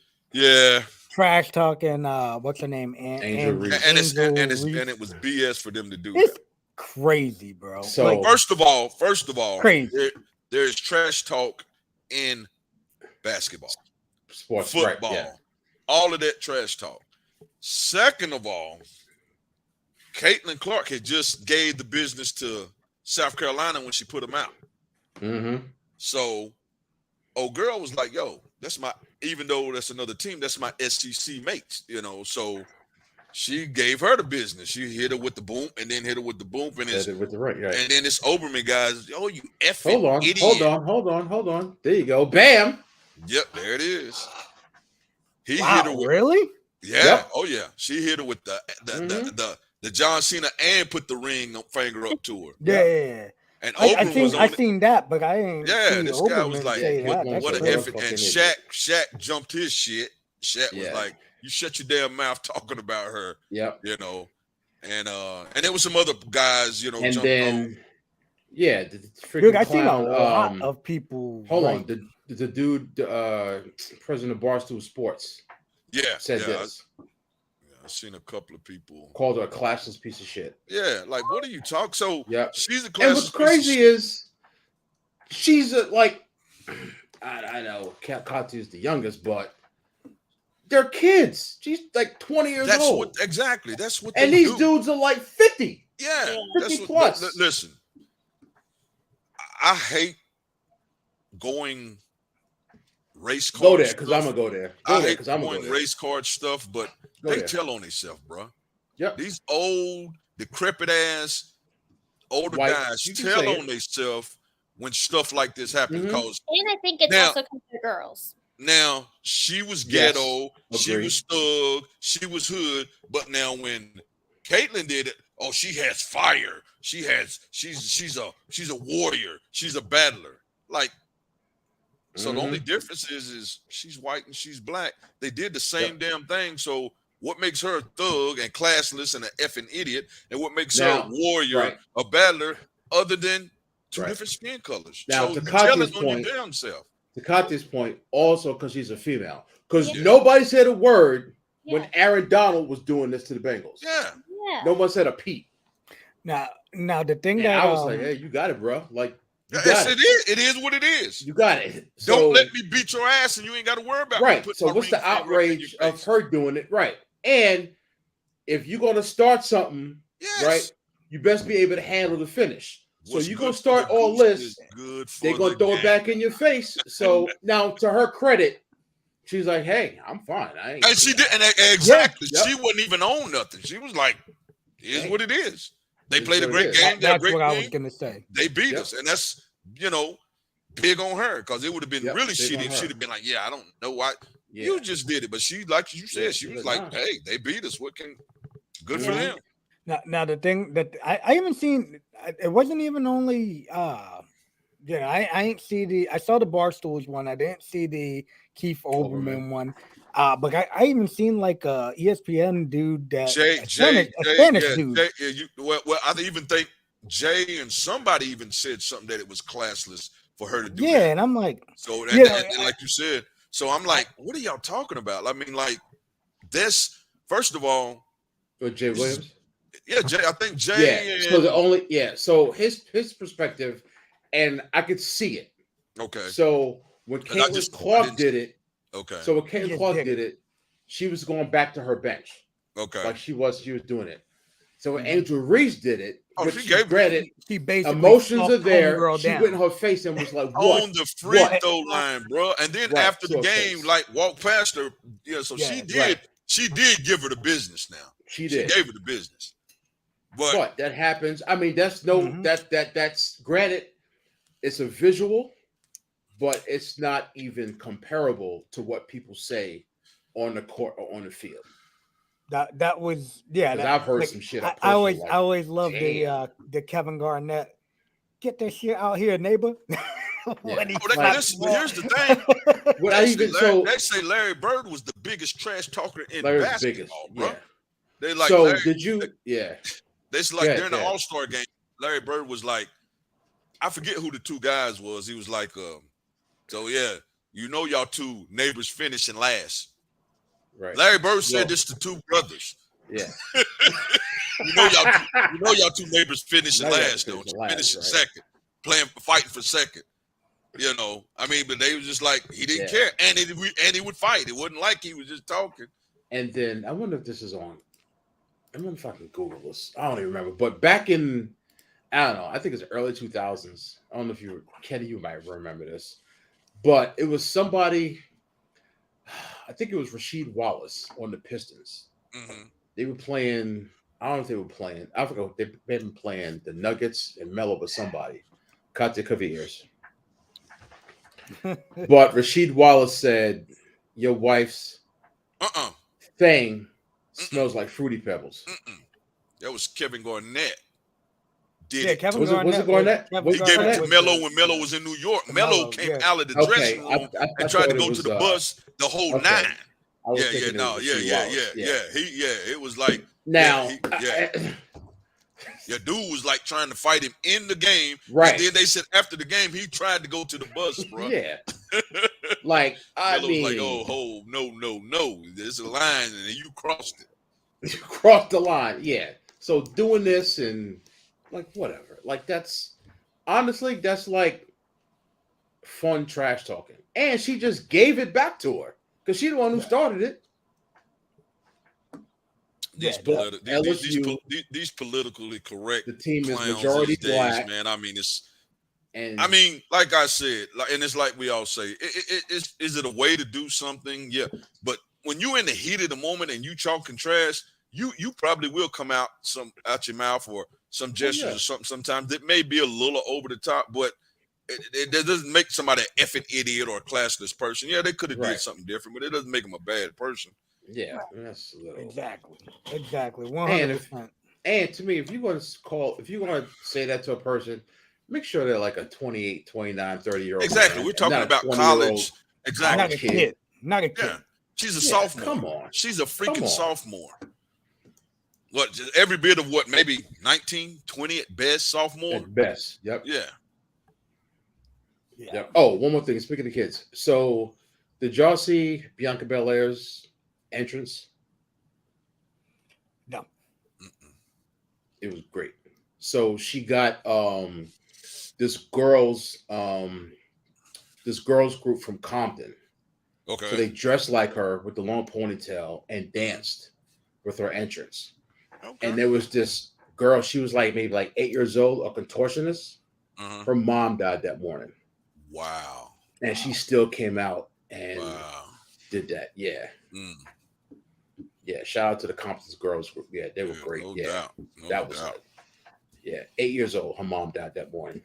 [SPEAKER 1] trash talking what's her name?
[SPEAKER 3] Angel Reese.
[SPEAKER 2] And it was BS for them to do
[SPEAKER 1] it's
[SPEAKER 2] that.
[SPEAKER 1] Crazy, bro.
[SPEAKER 3] So
[SPEAKER 1] like,
[SPEAKER 2] first of all,
[SPEAKER 1] crazy.
[SPEAKER 2] There's trash talk in basketball,
[SPEAKER 3] sports,
[SPEAKER 2] football,
[SPEAKER 3] right,
[SPEAKER 2] all of that trash talk. Second of all, Caitlin Clark had just gave the business to South Carolina when she put them out. So, old girl was like, "Yo, that's my." Even though that's another team, that's my SEC mates, you know. So she gave her the business. She hit her with the boom, and then hit her with the boom, and it's
[SPEAKER 3] with the right.
[SPEAKER 2] And then this Oberman guy's, oh, you effing idiot!
[SPEAKER 3] Hold on. There you go. Bam.
[SPEAKER 2] Yep, there it is. He
[SPEAKER 1] wow,
[SPEAKER 2] hit her with,
[SPEAKER 1] really?
[SPEAKER 2] Yeah.
[SPEAKER 3] Yep.
[SPEAKER 2] Oh yeah. She hit her with the John Cena and put the ring finger up to her.
[SPEAKER 1] Yeah.
[SPEAKER 2] And
[SPEAKER 1] I seen that, but I ain't.
[SPEAKER 2] Yeah, this guy was like, "What an effort!" And Shaq jumped his shit. Shaq was like, "You shut your damn mouth talking about her."
[SPEAKER 3] Yeah,
[SPEAKER 2] you know, and there was some other guys, you know.
[SPEAKER 3] And then,
[SPEAKER 1] dude, I seen a lot of people.
[SPEAKER 3] Hold on, the dude, president of Barstool Sports, said this.
[SPEAKER 2] I've seen a couple of people
[SPEAKER 3] called her a classless piece of shit.
[SPEAKER 2] Yeah, like what are you talking? So she's a classless.
[SPEAKER 3] And what's crazy is she's like, I know Kati is the youngest, but they're kids. She's like 20 years old.
[SPEAKER 2] That's what.
[SPEAKER 3] And these dudes are like 50.
[SPEAKER 2] Yeah,
[SPEAKER 3] 50 plus.
[SPEAKER 2] Listen, I hate going race card.
[SPEAKER 3] Go there because I'm gonna go there.
[SPEAKER 2] I hate going race card stuff, but they tell on themselves, bro.
[SPEAKER 3] Yep.
[SPEAKER 2] These old, decrepit ass older guys tell on themselves when stuff like this happens.
[SPEAKER 4] And I think it's also because they're girls.
[SPEAKER 2] Now she was ghetto, she was thug, she was hood, but now when Caitlin did it, oh, she has fire. She's a warrior. She's a battler. Like. So the only difference is she's white and she's black. They did the same damn thing. So what makes her a thug and classless and an effing idiot, and what makes her a warrior, a battler, other than two different skin colors?
[SPEAKER 3] Now,
[SPEAKER 2] so
[SPEAKER 3] to Kati's point, also because she's a female, because nobody said a word when Aaron Donald was doing this to the Bengals.
[SPEAKER 2] Yeah.
[SPEAKER 3] No one said a peep.
[SPEAKER 1] Now the thing that
[SPEAKER 3] I was like, hey, you got it, bro. Like.
[SPEAKER 2] Yes, it is. It is what it is.
[SPEAKER 3] You got it. So,
[SPEAKER 2] don't let me beat your ass, and you ain't got to worry about
[SPEAKER 3] me. So what's the outrage of her doing it? Right. And if you're gonna start something, right, you best be able to handle the finish. So you're gonna start all this. They're gonna throw it back in your face. So now, to her credit, she's like, "Hey, I'm fine."
[SPEAKER 2] And she did, and exactly.
[SPEAKER 3] Yep.
[SPEAKER 2] She wasn't even on nothing. She was like, "Here's what it is." They played a
[SPEAKER 3] what
[SPEAKER 2] great
[SPEAKER 3] it is.
[SPEAKER 2] game.
[SPEAKER 1] That's
[SPEAKER 2] Great
[SPEAKER 1] what I
[SPEAKER 2] game.
[SPEAKER 1] was gonna say.
[SPEAKER 2] They beat us, and that's big on her, because it would have been really
[SPEAKER 3] big
[SPEAKER 2] shitty
[SPEAKER 3] on
[SPEAKER 2] if
[SPEAKER 3] her.
[SPEAKER 2] she'd have been like, "Yeah, I don't know why
[SPEAKER 3] Yeah.
[SPEAKER 2] you just did it," but she, like you said, she was like,
[SPEAKER 3] nah.
[SPEAKER 2] "Hey, they beat us. What can good for them?"
[SPEAKER 1] Now the thing that I haven't seen, it wasn't even only I ain't see I saw the Barstools one. I didn't see the Keith Olbermann one. But I even seen like a ESPN dude that
[SPEAKER 2] Jay,
[SPEAKER 1] Spanish dude.
[SPEAKER 2] I even think Jay and somebody even said something that it was classless for her to do that.
[SPEAKER 1] Yeah, and I'm like,
[SPEAKER 2] so and like you said, so I'm like, what are y'all talking about? I mean, like this. First of all,
[SPEAKER 3] with Jay Williams.
[SPEAKER 2] Yeah, Jay. I think Jay.
[SPEAKER 3] Yeah. So his perspective, and I could see it.
[SPEAKER 2] Okay.
[SPEAKER 3] So when Caitlin Clark did it,
[SPEAKER 2] So
[SPEAKER 3] when Caitlin Clark did it, she was going back to her bench.
[SPEAKER 2] Okay.
[SPEAKER 3] Like she was doing it. So when Angel Reese did it,
[SPEAKER 2] she gave credit.
[SPEAKER 1] She basically
[SPEAKER 3] emotions are there. She went in her face and was like, "What?"
[SPEAKER 2] On the free throw line, bro. And then after the game, like walked past her. Yeah. So she did. Right. She did give her the business. Now
[SPEAKER 3] she did.
[SPEAKER 2] She gave her the business.
[SPEAKER 3] But that happens. I mean, that's that's granted. It's a visual, but it's not even comparable to what people say on the court or on the field.
[SPEAKER 1] That was I've
[SPEAKER 3] heard some shit.
[SPEAKER 1] I always love the Kevin Garnett. Get that shit out here, neighbor.
[SPEAKER 2] Here's the thing. They say Larry Bird was the biggest trash talker in basketball, bro.
[SPEAKER 3] Yeah.
[SPEAKER 2] They like.
[SPEAKER 3] So
[SPEAKER 2] Larry,
[SPEAKER 3] did you? Yeah.
[SPEAKER 2] They like during the All-Star game, Larry Bird was like, I forget who the two guys was. He was like, y'all two neighbors finishing last.
[SPEAKER 3] Right.
[SPEAKER 2] Larry Bird said this to two brothers.
[SPEAKER 3] Yeah.
[SPEAKER 2] y'all two neighbors finishing last, don't you? Finishing second, fighting for second. I mean, but they was just like, he didn't care, and he would fight. It wasn't like he was just talking.
[SPEAKER 3] And then I wonder if this is on. I wonder if I can Google this. I don't even remember. But back in, I don't know, I think it's early 2000s. I don't know if Kenny, you might remember this. But it was somebody, I think it was Rasheed Wallace on the Pistons.
[SPEAKER 2] Mm-hmm.
[SPEAKER 3] They were playing, I don't know if they were playing, I forgot, they've been playing the Nuggets and Melo with somebody. Cut the cover ears. But Rasheed Wallace said, your wife's thing smells like Fruity Pebbles.
[SPEAKER 2] That was Kevin Garnett.
[SPEAKER 1] Was it Garnett?
[SPEAKER 2] He gave it to Melo when Melo was in New York. Melo came out of the dressing room and tried to go to the bus the whole nine. It was like dude was like trying to fight him in the game.
[SPEAKER 3] Right.
[SPEAKER 2] And then they said after the game he tried to go to the bus, bro.
[SPEAKER 3] Yeah. Like
[SPEAKER 2] Melo was like, no. There's a line and then you crossed it.
[SPEAKER 3] You crossed the line, yeah. So doing this and like whatever. Like that's honestly that's like fun trash talking. And she just gave it back to her because she's the one who started it.
[SPEAKER 2] These politically correct.
[SPEAKER 3] The team is majority black,
[SPEAKER 2] man. I mean, like I said, and it's like we all say, is it a way to do something? Yeah, but when you're in the heat of the moment and you talking trash, you probably will come out your mouth or some gestures or something. Sometimes that may be a little over the top, but it doesn't make somebody an effing idiot or a classless person. Yeah, they could have did something different, but it doesn't make them a bad person.
[SPEAKER 3] Yeah, that's a little...
[SPEAKER 1] exactly, 100%.
[SPEAKER 3] And to me, if you're going to say that to a person, make sure they're like a 28, 29, 30-year-old.
[SPEAKER 2] Exactly, man. We're talking about college. Exactly,
[SPEAKER 1] not a kid.
[SPEAKER 2] Yeah. She's a sophomore.
[SPEAKER 3] Come on,
[SPEAKER 2] she's a freaking sophomore. What? Just every bit of what? Maybe 19, 20 at best. Sophomore.
[SPEAKER 3] At best. Yep.
[SPEAKER 2] Yeah.
[SPEAKER 3] Yep. Oh, one more thing. Speaking of kids, so did y'all see Bianca Belair's entrance?
[SPEAKER 1] No.
[SPEAKER 3] It was great. So she got this girls group from Compton.
[SPEAKER 2] Okay.
[SPEAKER 3] So they dressed like her with the long ponytail and danced with her entrance. Okay. And there was this girl, she was like maybe like 8 years old, a contortionist. Her mom died that morning.
[SPEAKER 2] Wow.
[SPEAKER 3] And she still came out and
[SPEAKER 2] Wow.
[SPEAKER 3] did that. Yeah.
[SPEAKER 2] Mm.
[SPEAKER 3] Yeah. Shout out to the Compton's girls group. Yeah, they were great.
[SPEAKER 2] No
[SPEAKER 3] Yeah.
[SPEAKER 2] doubt. No
[SPEAKER 3] That was
[SPEAKER 2] doubt.
[SPEAKER 3] yeah, 8 years old. Her mom died that morning.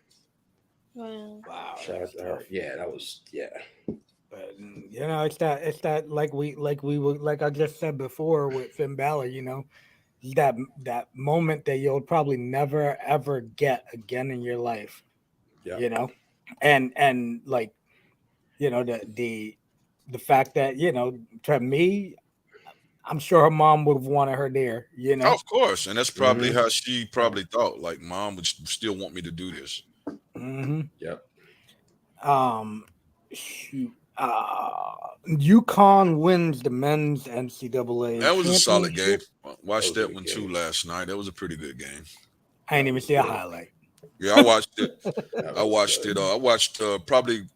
[SPEAKER 4] Wow.
[SPEAKER 1] Wow.
[SPEAKER 3] Shout out to her. Yeah, that was
[SPEAKER 1] But you know, it's that like I just said before with Finn Balor, you know, that moment that you'll probably never ever get again in your life.
[SPEAKER 3] Yeah.
[SPEAKER 1] You know, and like, you know, the fact that, you know, to me, I'm sure her mom would have wanted her there, you know.
[SPEAKER 2] Oh, of course. And that's probably
[SPEAKER 3] Mhm.
[SPEAKER 2] how she probably thought. Like, mom would still want me to do this.
[SPEAKER 1] Mm-hmm.
[SPEAKER 3] Yep.
[SPEAKER 1] Shoot. UConn wins the men's NCAA
[SPEAKER 2] That was a solid game.
[SPEAKER 1] championship.
[SPEAKER 2] Watched
[SPEAKER 3] That was a
[SPEAKER 2] that
[SPEAKER 3] good
[SPEAKER 2] one
[SPEAKER 3] game.
[SPEAKER 2] too last night. That was a pretty good game.
[SPEAKER 1] I ain't even see a highlight.
[SPEAKER 2] Yeah, I watched it.
[SPEAKER 3] That
[SPEAKER 2] I
[SPEAKER 3] was
[SPEAKER 2] watched
[SPEAKER 3] good.
[SPEAKER 2] it. I watched probably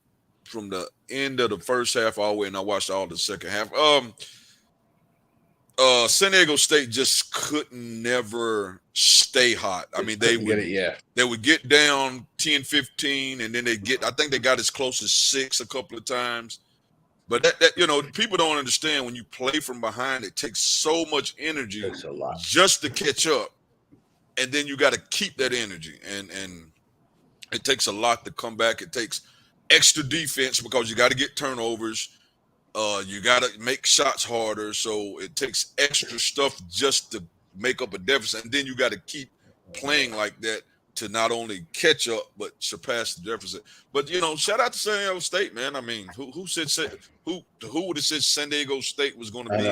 [SPEAKER 2] from the end of the first half all the way, and I watched all the second half. San Diego State just couldn't never stay hot. I mean, they
[SPEAKER 3] Couldn't
[SPEAKER 2] would
[SPEAKER 3] get it. Yeah.
[SPEAKER 2] they would get down 10-15, and then I think they got as close as 6 a couple of times. But that you know, people don't understand when you play from behind, it takes so much energy
[SPEAKER 3] Takes a lot.
[SPEAKER 2] just to catch up. And then you got to keep that energy. And it takes a lot to come back. It takes extra defense because you got to get turnovers. You got to make shots harder. So it takes extra stuff just to make up a deficit. And then you got to keep playing like that to not only catch up but surpass the deficit. But you know, shout out to San Diego State, man. I mean, who would have said San Diego State was going to be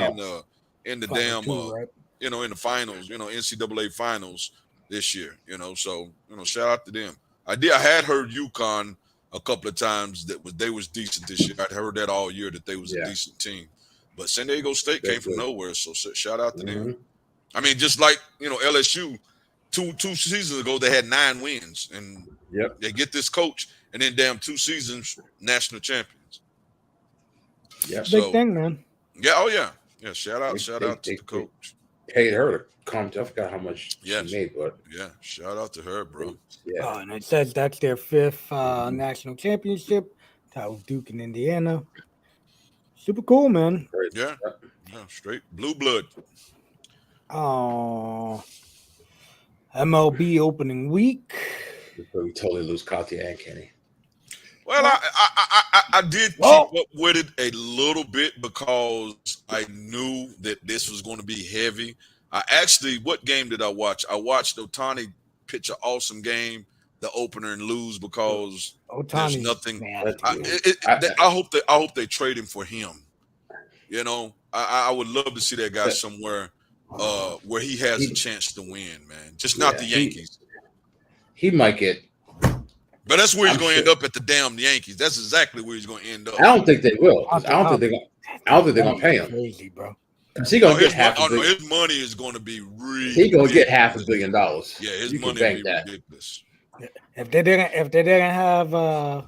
[SPEAKER 2] in the
[SPEAKER 1] Final
[SPEAKER 2] damn
[SPEAKER 1] two, right?
[SPEAKER 2] you know, in the finals, you know, NCAA finals this year, you know. So, you know, shout out to them. I had heard UConn a couple of times they was decent this year. I'd heard that all year that they was a decent team. But San Diego State came from nowhere, so shout out to them. I mean, just like, you know, LSU two seasons ago, they had 9 wins, and they get this coach, and then damn 2 seasons national champions.
[SPEAKER 3] Yeah,
[SPEAKER 1] big thing, man.
[SPEAKER 2] Yeah, oh yeah, yeah. Shout out to the coach.
[SPEAKER 3] Paid her to come. I forgot how much she made, but
[SPEAKER 2] yeah, shout out to her, bro.
[SPEAKER 3] Yeah,
[SPEAKER 1] and it says that's their 5th national championship. Tied with Duke in Indiana. Super cool, man.
[SPEAKER 2] Yeah, straight blue blood.
[SPEAKER 1] Oh, MLB opening week.
[SPEAKER 3] before we totally lose Katya and Kenny.
[SPEAKER 2] Well, I did keep up with it a little bit because I knew that this was going to be heavy. What game did I watch? I watched Ohtani pitch an awesome game, the opener, and lose because there's nothing. I hope they trade him for him. You know, I would love to see that guy somewhere where he has a chance to win, man. Just not the Yankees.
[SPEAKER 3] He might get.
[SPEAKER 2] But that's where he's going to end up at the damn Yankees. That's exactly where he's going to end up.
[SPEAKER 3] I don't think they will. I don't think they're going to pay him.
[SPEAKER 1] Crazy, bro.
[SPEAKER 3] He gonna get half a billion.
[SPEAKER 2] His money is going to be really.
[SPEAKER 3] He gonna get $500 million.
[SPEAKER 2] Yeah, his money will be ridiculous.
[SPEAKER 1] If they didn't have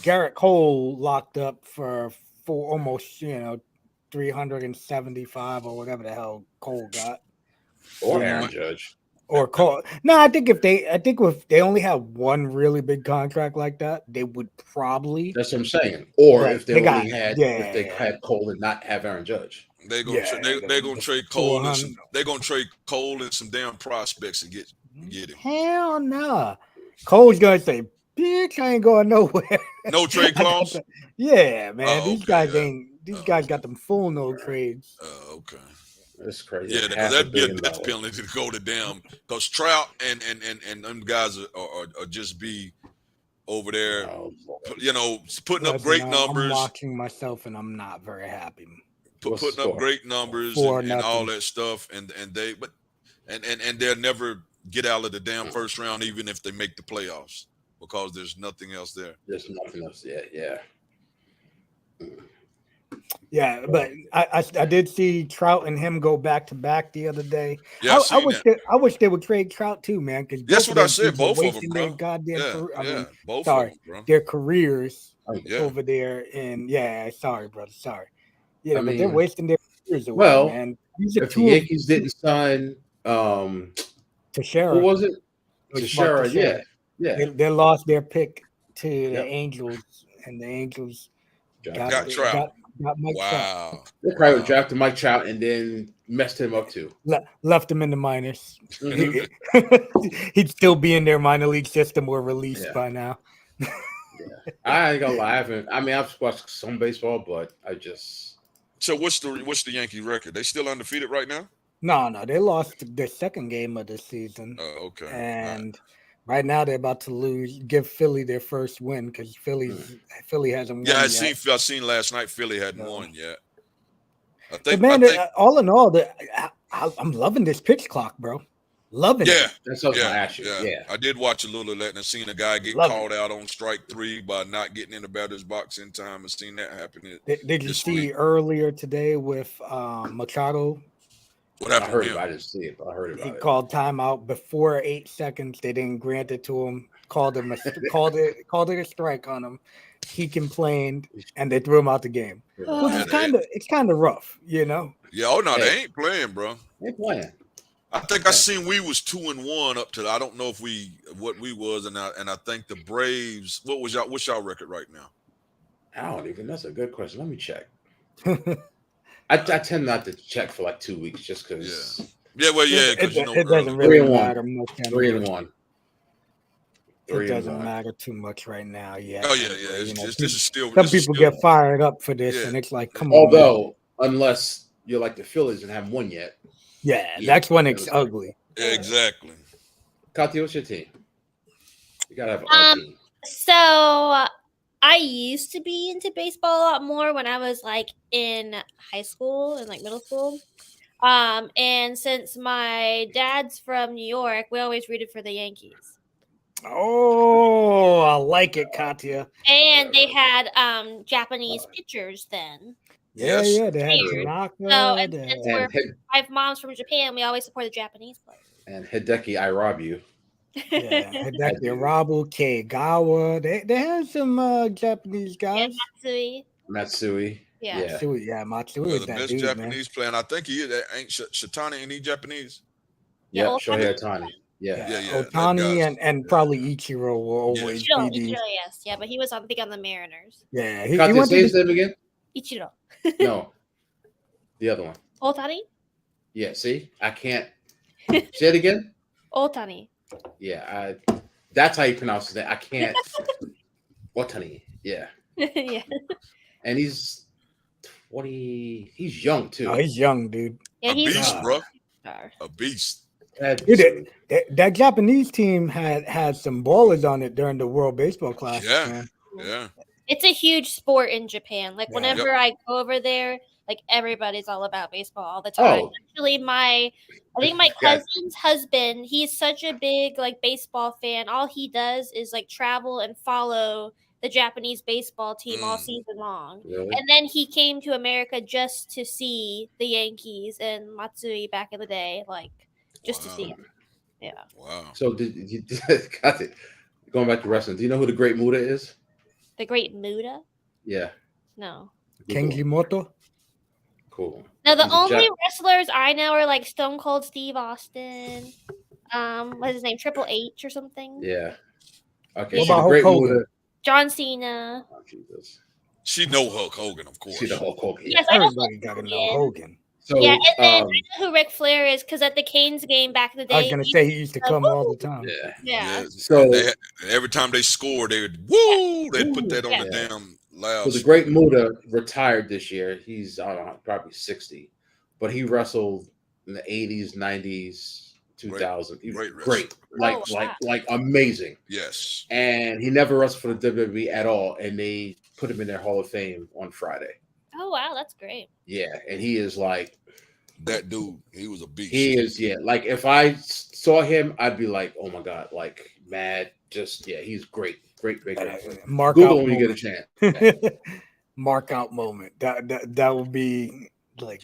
[SPEAKER 1] Garrett Cole locked up for almost 375 or whatever the hell Cole got,
[SPEAKER 3] or Aaron Judge.
[SPEAKER 1] Or Cole. No, I think if they only had one really big contract like that, they would probably.
[SPEAKER 3] That's what I'm saying. Or if they had Cole and not have Aaron Judge.
[SPEAKER 2] They're gonna trade Cole and they're gonna trade Cole and some damn prospects to get him.
[SPEAKER 1] Hell no. Cole's gonna say, "Bitch, I ain't going nowhere."
[SPEAKER 2] No trade clause.
[SPEAKER 1] Yeah, man. These guys got them full no trades.
[SPEAKER 2] Okay.
[SPEAKER 3] That's crazy.
[SPEAKER 2] Yeah, that'd be a death penalty to go to damn because Trout and them guys are just be over there, putting up great numbers.
[SPEAKER 1] I'm watching myself and I'm not very happy.
[SPEAKER 2] Putting up great numbers and all that stuff, and they'll never get out of the damn first round, even if they make the playoffs, because there's nothing else there.
[SPEAKER 3] There's nothing else. Yeah.
[SPEAKER 1] Yeah, but I did see Trout and him go back to back the other day.
[SPEAKER 2] Yeah,
[SPEAKER 1] I wish they would trade Trout too, man. Because
[SPEAKER 2] that's what I said. Both of them, bro.
[SPEAKER 1] Both of them, bro. Their careers over there, and sorry, brother, sorry. Yeah, but they're wasting their careers away, man.
[SPEAKER 3] If the Yankees didn't sign
[SPEAKER 1] Teixeira,
[SPEAKER 3] who was it? Teixeira, yeah. Yeah.
[SPEAKER 1] They lost their pick to the
[SPEAKER 3] Yep.
[SPEAKER 1] Angels, and the Angels got
[SPEAKER 2] Got Trout.
[SPEAKER 1] Mike Trout.
[SPEAKER 2] Wow.
[SPEAKER 3] They probably drafted Mike Trout and then messed him up too.
[SPEAKER 1] Left him in the minors.
[SPEAKER 3] Mhm.
[SPEAKER 1] He'd still be in their minor league system or released
[SPEAKER 3] Yeah.
[SPEAKER 1] by now.
[SPEAKER 3] I ain't gonna lie. I've watched some baseball, but I just
[SPEAKER 2] So what's the Yankee record? They still undefeated right now?
[SPEAKER 1] No, they lost their second game of the season.
[SPEAKER 2] Oh, okay.
[SPEAKER 1] And right now they're about to give Philly their first win because Philly hasn't won
[SPEAKER 2] Yeah,
[SPEAKER 1] yet.
[SPEAKER 2] I seen last night Philly hadn't won yet. I
[SPEAKER 1] But
[SPEAKER 2] think,
[SPEAKER 1] man, all in all, I'm loving this pitch clock, bro. Loving it.
[SPEAKER 3] that's what I was gonna ask you. Yeah.
[SPEAKER 2] I did watch a little of that and I seen a guy get called out on strike 3 by not getting in the batter's box in time. I've seen that happen.
[SPEAKER 1] Did you see earlier today with Machado?
[SPEAKER 2] What happened?
[SPEAKER 3] I heard about it. I didn't see it, but I heard about it.
[SPEAKER 1] He called timeout before 8 seconds. They didn't grant it to him. Called it a strike on him. He complained, and they threw him out the game. Which is kind of rough, you know.
[SPEAKER 2] Yeah. Oh no, they ain't playing, bro.
[SPEAKER 3] They ain't playing.
[SPEAKER 2] I think I seen we was 2-1 up to. I don't know if what we was, and I think the Braves. What's y'all record right now?
[SPEAKER 3] I don't even. That's a good question. Let me check. I tend not to check for like 2 weeks just because.
[SPEAKER 2] Yeah. Well, yeah, because
[SPEAKER 1] it doesn't really matter much.
[SPEAKER 3] 3-1.
[SPEAKER 1] It doesn't matter too much right now. Yeah.
[SPEAKER 2] Oh yeah. This is still.
[SPEAKER 1] Some people get fired up for this, and it's like, come on.
[SPEAKER 3] Although, unless you're like the Phillies and haven't won yet.
[SPEAKER 1] Yeah, that's when it's ugly.
[SPEAKER 2] Yeah, exactly.
[SPEAKER 3] Katya, what's your team? You gotta have a team.
[SPEAKER 4] So I used to be into baseball a lot more when I was like in high school and like middle school. And since my dad's from New York, we always rooted for the Yankees.
[SPEAKER 1] Oh, I like it, Katya.
[SPEAKER 4] And they had Japanese pitchers then.
[SPEAKER 1] Yeah, they had Tanaka.
[SPEAKER 4] So, and since we're 5 moms from Japan, we always support the Japanese players.
[SPEAKER 3] And Hideki Irabu.
[SPEAKER 1] Yeah, Hideki Irabu, Keigawa. They had some Japanese guys.
[SPEAKER 4] Yeah,
[SPEAKER 3] Matsui.
[SPEAKER 4] Yeah.
[SPEAKER 1] Matsui
[SPEAKER 2] Well,
[SPEAKER 1] is
[SPEAKER 2] the
[SPEAKER 1] that
[SPEAKER 2] best
[SPEAKER 1] dude,
[SPEAKER 2] Japanese
[SPEAKER 1] man.
[SPEAKER 2] player, and I think he is. Ain't Shitani, ain't he Japanese?
[SPEAKER 3] Yeah,
[SPEAKER 4] Shohei
[SPEAKER 3] Ohtani. Yeah.
[SPEAKER 1] Ohtani and probably Ichiro will always be the.
[SPEAKER 4] Ichiro, yes. Yeah, but he was, I think, on the Mariners.
[SPEAKER 1] Yeah.
[SPEAKER 3] He went to his name again?
[SPEAKER 4] Ichiro.
[SPEAKER 3] No. The other one.
[SPEAKER 4] Ohtani?
[SPEAKER 3] Yeah, see? I can't. Say it again?
[SPEAKER 4] Ohtani.
[SPEAKER 3] Yeah, that's how you pronounce his name. I can't. Ohtani. Yeah.
[SPEAKER 4] Yeah.
[SPEAKER 3] And he's 20. He's young, too.
[SPEAKER 1] Oh, he's young, dude.
[SPEAKER 4] Yeah,
[SPEAKER 2] He's a beast, bro.
[SPEAKER 4] Star.
[SPEAKER 2] A beast.
[SPEAKER 1] That Japanese team had some ballers on it during the World Baseball Classic.
[SPEAKER 2] Yeah.
[SPEAKER 1] Man.
[SPEAKER 2] Yeah.
[SPEAKER 4] It's a huge sport in Japan. Like whenever I go over there, like everybody's all about baseball all the time. Actually, I think my cousin's husband, he's such a big like baseball fan. All he does is like travel and follow the Japanese baseball team all season long.
[SPEAKER 3] Really?
[SPEAKER 4] And then he came to America just to see the Yankees and Matsui back in the day, like just to see him. Yeah.
[SPEAKER 2] Wow.
[SPEAKER 3] So did you got it? Going back to wrestling, do you know who the Great Muta is?
[SPEAKER 4] The Great Muta?
[SPEAKER 3] Yeah.
[SPEAKER 4] No.
[SPEAKER 1] Kenji Moto?
[SPEAKER 3] Cool.
[SPEAKER 4] No, the only wrestlers I know are like Stone Cold Steve Austin. What's his name? Triple H or something?
[SPEAKER 3] Yeah. Okay.
[SPEAKER 1] What about Hulk Hogan?
[SPEAKER 4] John Cena.
[SPEAKER 3] Oh, Jesus.
[SPEAKER 2] She know Hulk Hogan, of course.
[SPEAKER 3] She the Hulk Hogan.
[SPEAKER 4] Yes, I know
[SPEAKER 1] Everybody gotta know Hogan.
[SPEAKER 3] So,
[SPEAKER 4] yeah, and then I know who Ric Flair is because at the Canes game back in the day,
[SPEAKER 1] I was gonna say he used to come all the time.
[SPEAKER 4] Yeah.
[SPEAKER 2] So every time they scored, they would they'd put that on the damn loud.
[SPEAKER 3] So the Great Muta retired this year. He's I don't know, probably 60, but he wrestled in the 80s, 90s, 2000. He was great. Like amazing.
[SPEAKER 2] Yes.
[SPEAKER 3] And he never wrestled for the WWE at all, and they put him in their Hall of Fame on Friday.
[SPEAKER 4] Oh wow, that's great.
[SPEAKER 3] Yeah, and he is like
[SPEAKER 2] that dude. He was a beast.
[SPEAKER 3] He is, like if I saw him, I'd be like, oh my god, like mad. Just he's great.
[SPEAKER 1] Mark
[SPEAKER 3] Google
[SPEAKER 1] out
[SPEAKER 3] when you
[SPEAKER 1] moment.
[SPEAKER 3] get a chance.
[SPEAKER 1] Mark out moment. That would be like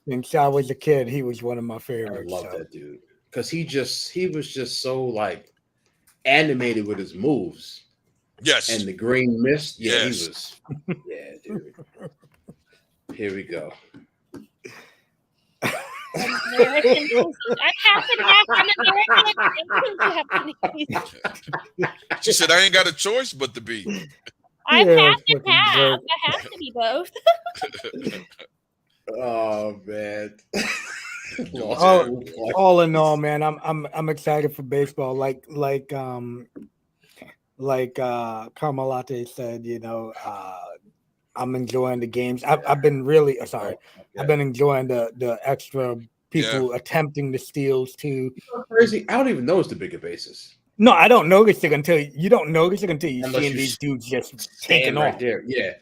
[SPEAKER 1] Since I was a kid, he was one of my favorites.
[SPEAKER 3] I love that dude because he was just so like animated with his moves.
[SPEAKER 2] Yes.
[SPEAKER 3] And the green mist. Yeah, he was. Yeah, dude. Here we go.
[SPEAKER 4] American. I'm half and half. I'm American and Japanese.
[SPEAKER 2] She said, I ain't got a choice but to be.
[SPEAKER 4] I'm
[SPEAKER 1] Yeah,
[SPEAKER 4] half and
[SPEAKER 1] fucking
[SPEAKER 4] half.
[SPEAKER 1] jerk.
[SPEAKER 4] I have to be both.
[SPEAKER 3] Oh man. Lost
[SPEAKER 1] Oh,
[SPEAKER 3] every point.
[SPEAKER 1] all in all, man, I'm excited for baseball. Like Carmelate said, I'm enjoying the games. I've been really sorry. I've been enjoying the extra people attempting the steals too.
[SPEAKER 3] Crazy. I don't even notice the bigger bases.
[SPEAKER 1] No, I don't notice it until you don't notice it until you
[SPEAKER 3] Unless
[SPEAKER 1] see
[SPEAKER 3] you
[SPEAKER 1] these dudes just
[SPEAKER 3] Stand
[SPEAKER 1] taking
[SPEAKER 3] right
[SPEAKER 1] off.
[SPEAKER 3] there. Yeah.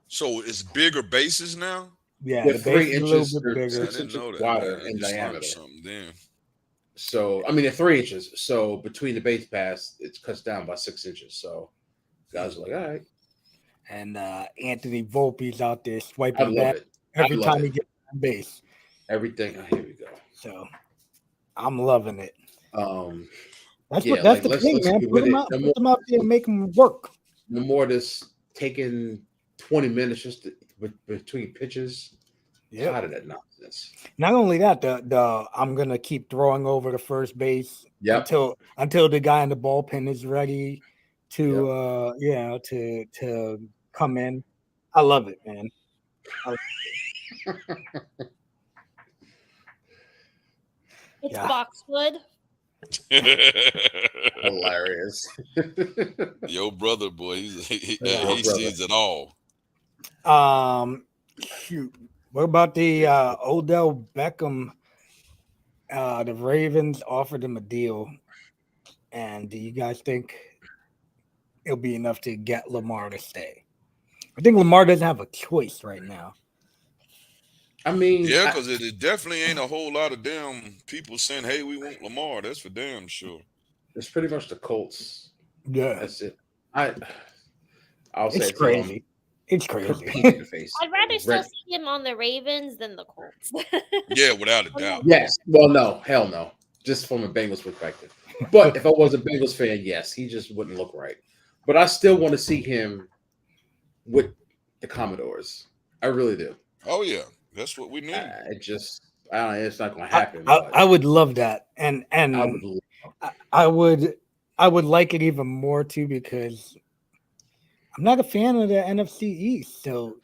[SPEAKER 2] So it's bigger bases now?
[SPEAKER 1] Yeah,
[SPEAKER 3] They're
[SPEAKER 1] the
[SPEAKER 3] 3
[SPEAKER 1] base is a little
[SPEAKER 3] inches.
[SPEAKER 1] bit
[SPEAKER 3] They're
[SPEAKER 1] bigger.
[SPEAKER 2] I
[SPEAKER 3] 6
[SPEAKER 2] didn't
[SPEAKER 3] inches
[SPEAKER 2] know that.
[SPEAKER 3] wider
[SPEAKER 2] Man.
[SPEAKER 3] in
[SPEAKER 2] Just learned
[SPEAKER 3] diameter.
[SPEAKER 2] something then.
[SPEAKER 3] So I mean, they're 3 inches. So between the base pass, it cuts down by 6 inches. So guys are like, all right.
[SPEAKER 1] And Anthony Volpe's out there
[SPEAKER 3] I
[SPEAKER 1] swiping
[SPEAKER 3] love
[SPEAKER 1] back
[SPEAKER 3] it.
[SPEAKER 1] every
[SPEAKER 3] love
[SPEAKER 1] time
[SPEAKER 3] it.
[SPEAKER 1] he gets on base.
[SPEAKER 3] Everything. Oh, here we go.
[SPEAKER 1] So I'm loving it. That's
[SPEAKER 3] Yeah,
[SPEAKER 1] that's
[SPEAKER 3] like,
[SPEAKER 1] the
[SPEAKER 3] let's
[SPEAKER 1] thing, man.
[SPEAKER 3] get
[SPEAKER 1] Put
[SPEAKER 3] with it.
[SPEAKER 1] them out there and make them work.
[SPEAKER 3] No more this taking 20 minutes just between pitches.
[SPEAKER 1] Yeah.
[SPEAKER 3] Tired of that nonsense.
[SPEAKER 1] Not only that, the I'm gonna keep throwing over to first base
[SPEAKER 3] Yep.
[SPEAKER 1] until the guy in the bullpen is ready to to come in. I love it, man.
[SPEAKER 4] It's
[SPEAKER 1] Yeah.
[SPEAKER 4] boxwood.
[SPEAKER 3] Hilarious.
[SPEAKER 2] Your brother, boy, he
[SPEAKER 3] brother.
[SPEAKER 2] sees it all.
[SPEAKER 1] Shoot. What about the Odell Beckham? The Ravens offered him a deal, and do you guys think it'll be enough to get Lamar to stay? I think Lamar doesn't have a choice right now.
[SPEAKER 3] I mean,
[SPEAKER 2] Yeah, because it definitely ain't a whole lot of damn people saying, hey, we want Lamar. That's for damn sure.
[SPEAKER 3] it's pretty much the Colts.
[SPEAKER 1] Yeah,
[SPEAKER 3] That's it. I'll say
[SPEAKER 1] it's
[SPEAKER 3] it till I'm
[SPEAKER 1] crazy. It's crazy.
[SPEAKER 3] pink in the face.
[SPEAKER 4] I'd rather still
[SPEAKER 3] Red-
[SPEAKER 4] see him on the Ravens than the Colts.
[SPEAKER 2] Yeah, without a doubt.
[SPEAKER 3] Yes. Well, no, hell no. Just from a Bengals perspective. But if I was a Bengals fan, yes, he just wouldn't look right. But I still want to see him with the Commodores. I really do.
[SPEAKER 2] Oh, yeah. That's what we need.
[SPEAKER 3] It's not going to happen.
[SPEAKER 1] I would love that, and
[SPEAKER 3] I would.
[SPEAKER 1] I would like it even more too because I'm not a fan of the NFC East, so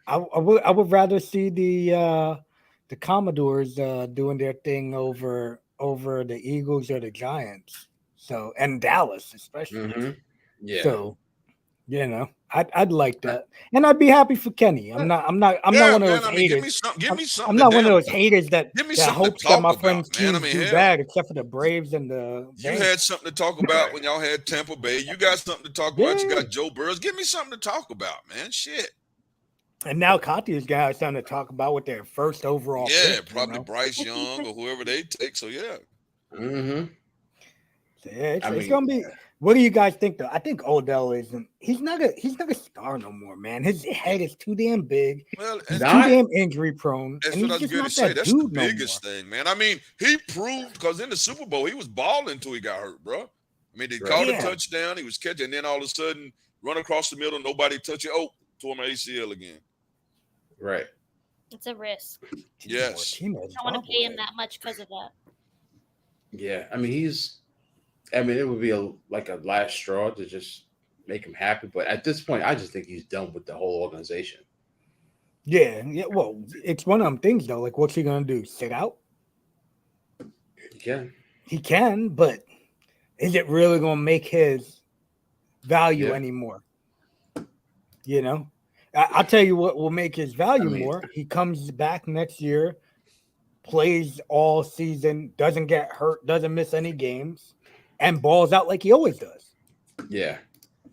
[SPEAKER 1] I would rather see the Commodores doing their thing over the Eagles or the Giants. So and Dallas especially.
[SPEAKER 3] Mm-hmm. Yeah.
[SPEAKER 1] So I'd like that, and I'd be happy for Kenny. I'm not one of those haters.
[SPEAKER 2] Give me something.
[SPEAKER 1] I'm not one of those haters that
[SPEAKER 2] Give me
[SPEAKER 1] that
[SPEAKER 2] something to
[SPEAKER 1] hopes that my
[SPEAKER 2] talk
[SPEAKER 1] friends'
[SPEAKER 2] about, man. I
[SPEAKER 1] teams
[SPEAKER 2] mean,
[SPEAKER 1] do
[SPEAKER 2] hell.
[SPEAKER 1] bad, except for the Braves and the.
[SPEAKER 2] You
[SPEAKER 1] Bengals.
[SPEAKER 2] had something to talk about when y'all had Tampa Bay. You got something to talk about. You
[SPEAKER 1] Yeah.
[SPEAKER 2] got Joe Burrows. Give me something to talk about, man. Shit.
[SPEAKER 1] And now Conti is gonna have something to talk about with their first overall.
[SPEAKER 2] Yeah,
[SPEAKER 1] pick,
[SPEAKER 2] probably Bryce Young or whoever they take. So yeah.
[SPEAKER 3] Mm-hmm.
[SPEAKER 1] So, yeah, it's gonna be. What do you guys think though? I think Odell isn't. He's not a star no more, man. His head is too damn big.
[SPEAKER 2] Well,
[SPEAKER 1] He's too damn injury prone.
[SPEAKER 2] That's
[SPEAKER 1] and
[SPEAKER 2] what I
[SPEAKER 1] he's
[SPEAKER 2] was
[SPEAKER 1] just
[SPEAKER 2] going
[SPEAKER 1] not
[SPEAKER 2] to say.
[SPEAKER 1] that
[SPEAKER 2] That's the
[SPEAKER 1] dude no
[SPEAKER 2] biggest thing, man. I mean, he proved because in the Super Bowl he was balling until he got hurt, bro. I mean, they caught a touchdown. He was catching, and then all of a sudden, run across the middle, nobody touch it. Oh, tore my ACL again.
[SPEAKER 3] Right.
[SPEAKER 4] It's a risk.
[SPEAKER 2] Yes.
[SPEAKER 4] I don't want to pay him that much because of that.
[SPEAKER 3] Yeah, I mean, it would be a last straw to just make him happy. But at this point, I just think he's done with the whole organization.
[SPEAKER 1] Yeah. Well, it's one of them things though. Like, what's he gonna do? Sit out? He can, but is it really gonna make his value anymore? I'll tell you what will make his value more. He comes back next year, plays all season, doesn't get hurt, doesn't miss any games, and balls out like he always does.
[SPEAKER 3] Yeah.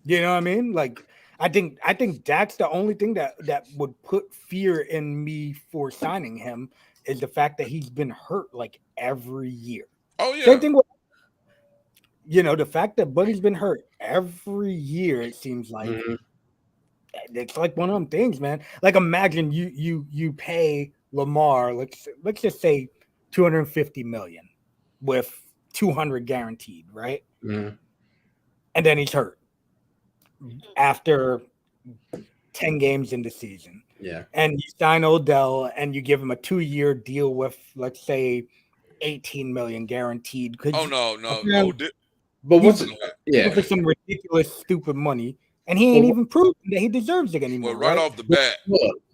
[SPEAKER 1] You know what I mean? Like, I think that's the only thing that would put fear in me for signing him is the fact that he's been hurt like every year.
[SPEAKER 2] Oh yeah.
[SPEAKER 1] Same thing with the fact that Buddy's been hurt every year. It seems like it's like one of them things, man. Like, imagine you pay Lamar, let's just say $250 million with $200 guaranteed, right?
[SPEAKER 3] Mm-hmm.
[SPEAKER 1] And then he's hurt after 10 games in the season.
[SPEAKER 3] Yeah.
[SPEAKER 1] and you sign Odell and you give him a 2-year deal with, let's say, 18 million guaranteed.
[SPEAKER 2] Oh no.
[SPEAKER 3] But what's
[SPEAKER 2] Go
[SPEAKER 3] it?
[SPEAKER 2] ahead.
[SPEAKER 3] Yeah.
[SPEAKER 1] for some ridiculous, stupid money, and he ain't
[SPEAKER 3] But-
[SPEAKER 1] even proven that he deserves it anymore.
[SPEAKER 2] Well, right
[SPEAKER 1] right?
[SPEAKER 2] off the bat,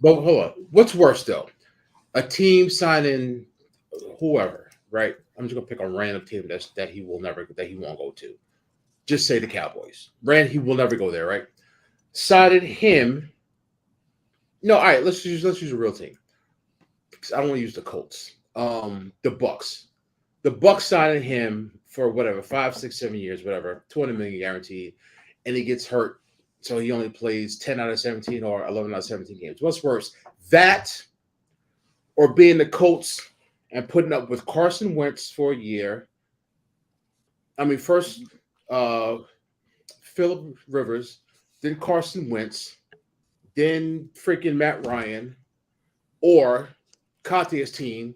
[SPEAKER 3] Hold on. What's worse though? A team signing whoever, right? I'm just gonna pick a random team that he won't go to. Just say the Cowboys. He will never go there, right? Signing him. No, all right. Let's use a real team. I don't want to use the Colts. The Bucks. The Bucks signing him for whatever 5, 6, 7 years, whatever, 20 million guaranteed, and he gets hurt, so he only plays 10 out of 17 or 11 out of 17 games. What's worse, that or being the Colts and putting up with Carson Wentz for a year? I mean, first Phillip Rivers, then Carson Wentz, then freaking Matt Ryan, or Conte's team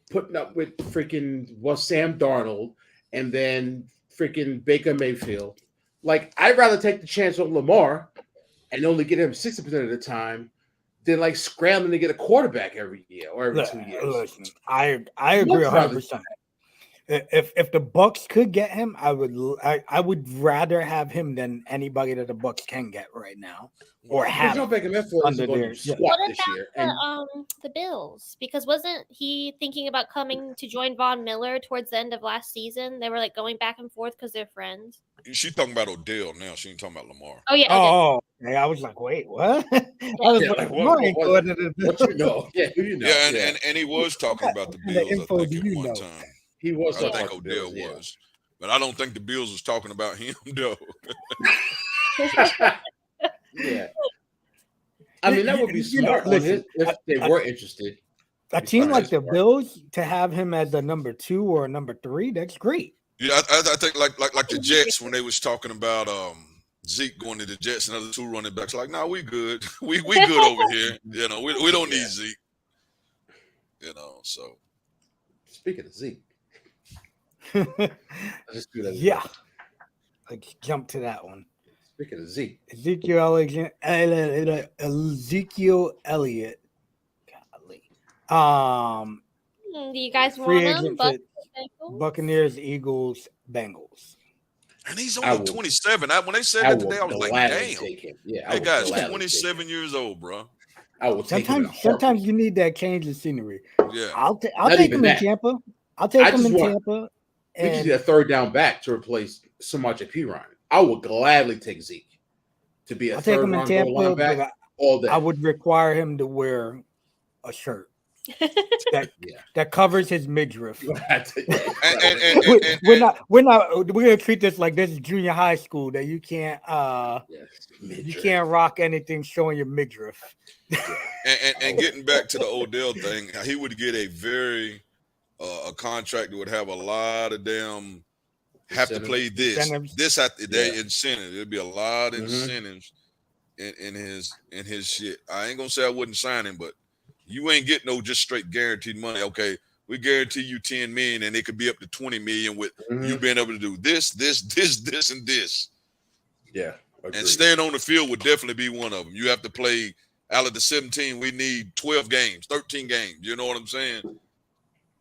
[SPEAKER 3] putting up with freaking Sam Darnold and then freaking Baker Mayfield. Like, I'd rather take the chance on Lamar and only get him 60% of the time than like scrambling to get a quarterback every year or every 2 years.
[SPEAKER 1] Listen, I agree 100%. If the Bucks could get him, I would rather have him than anybody that the Bucks can get right now, or have
[SPEAKER 3] John Baker Mayfield isn't going to do squat
[SPEAKER 4] What
[SPEAKER 3] this
[SPEAKER 4] about
[SPEAKER 3] year. And
[SPEAKER 4] the Bills? Because wasn't he thinking about coming to join Von Miller towards the end of last season? They were like going back and forth because they're friends.
[SPEAKER 2] she's talking about Odell now. She ain't talking about Lamar.
[SPEAKER 4] Oh yeah.
[SPEAKER 1] Oh, okay. I was like, wait, what? I was
[SPEAKER 3] Yeah,
[SPEAKER 1] like,
[SPEAKER 3] like, what you know? Yeah, who you know?
[SPEAKER 2] Yeah, and he was talking about the
[SPEAKER 1] What kind of
[SPEAKER 2] Bills,
[SPEAKER 1] info
[SPEAKER 2] I think,
[SPEAKER 1] do
[SPEAKER 2] at
[SPEAKER 1] you
[SPEAKER 2] one
[SPEAKER 1] know?
[SPEAKER 2] time.
[SPEAKER 3] He was
[SPEAKER 2] I
[SPEAKER 3] talking
[SPEAKER 2] think
[SPEAKER 3] about the
[SPEAKER 2] Odell
[SPEAKER 3] Bills,
[SPEAKER 2] was. But I don't think the Bills was talking about him, though.
[SPEAKER 3] Yeah. I mean, that would be
[SPEAKER 1] You know,
[SPEAKER 3] smart
[SPEAKER 1] listen,
[SPEAKER 3] if they were interested.
[SPEAKER 1] A team like the Bills to have him as a number 2 or a number 3, that's great.
[SPEAKER 2] Yeah, I think like the Jets when they was talking about Zeke going to the Jets and other 2 running backs, like, nah, we good. we good over here. You know, we don't need Zeke. You know, so.
[SPEAKER 3] Speaking of Zeke.
[SPEAKER 1] Yeah. Let's jump to that one.
[SPEAKER 3] Speaking of Zeke.
[SPEAKER 1] Ezekiel Elliott. Golly.
[SPEAKER 4] Do you guys
[SPEAKER 1] Free
[SPEAKER 4] want him?
[SPEAKER 1] agent for Buccaneers, Eagles, Bengals.
[SPEAKER 2] And he's only 27. When they said that today, I was like, damn.
[SPEAKER 3] Take him. Yeah,
[SPEAKER 2] that guy's 27 years old, bro.
[SPEAKER 3] I will take him.
[SPEAKER 1] Sometimes you need that change of scenery.
[SPEAKER 2] Yeah.
[SPEAKER 1] I'll take him in Tampa. I'll take him in Tampa.
[SPEAKER 3] We just need a third down back to replace Samaje Perine. I would gladly take Zeke to be a third round goal line back all day.
[SPEAKER 1] I would require him to wear a shirt that covers his midriff. We're gonna treat this like this is junior high school, that you can't rock anything showing your midriff.
[SPEAKER 2] And getting back to the Odell thing, he would get a contract that would have a lot of damn have to play this at the day incentive. There'd be a lot of incentives in his shit. I ain't gonna say I wouldn't sign him, but you ain't getting no just straight guaranteed money. Okay, we guarantee you 10 million, and it could be up to 20 million with you being able to do this, and this.
[SPEAKER 3] Yeah, agreed.
[SPEAKER 2] And staying on the field would definitely be one of them. You have to play out of the 17. We need 12 games, 13 games. You know what I'm saying?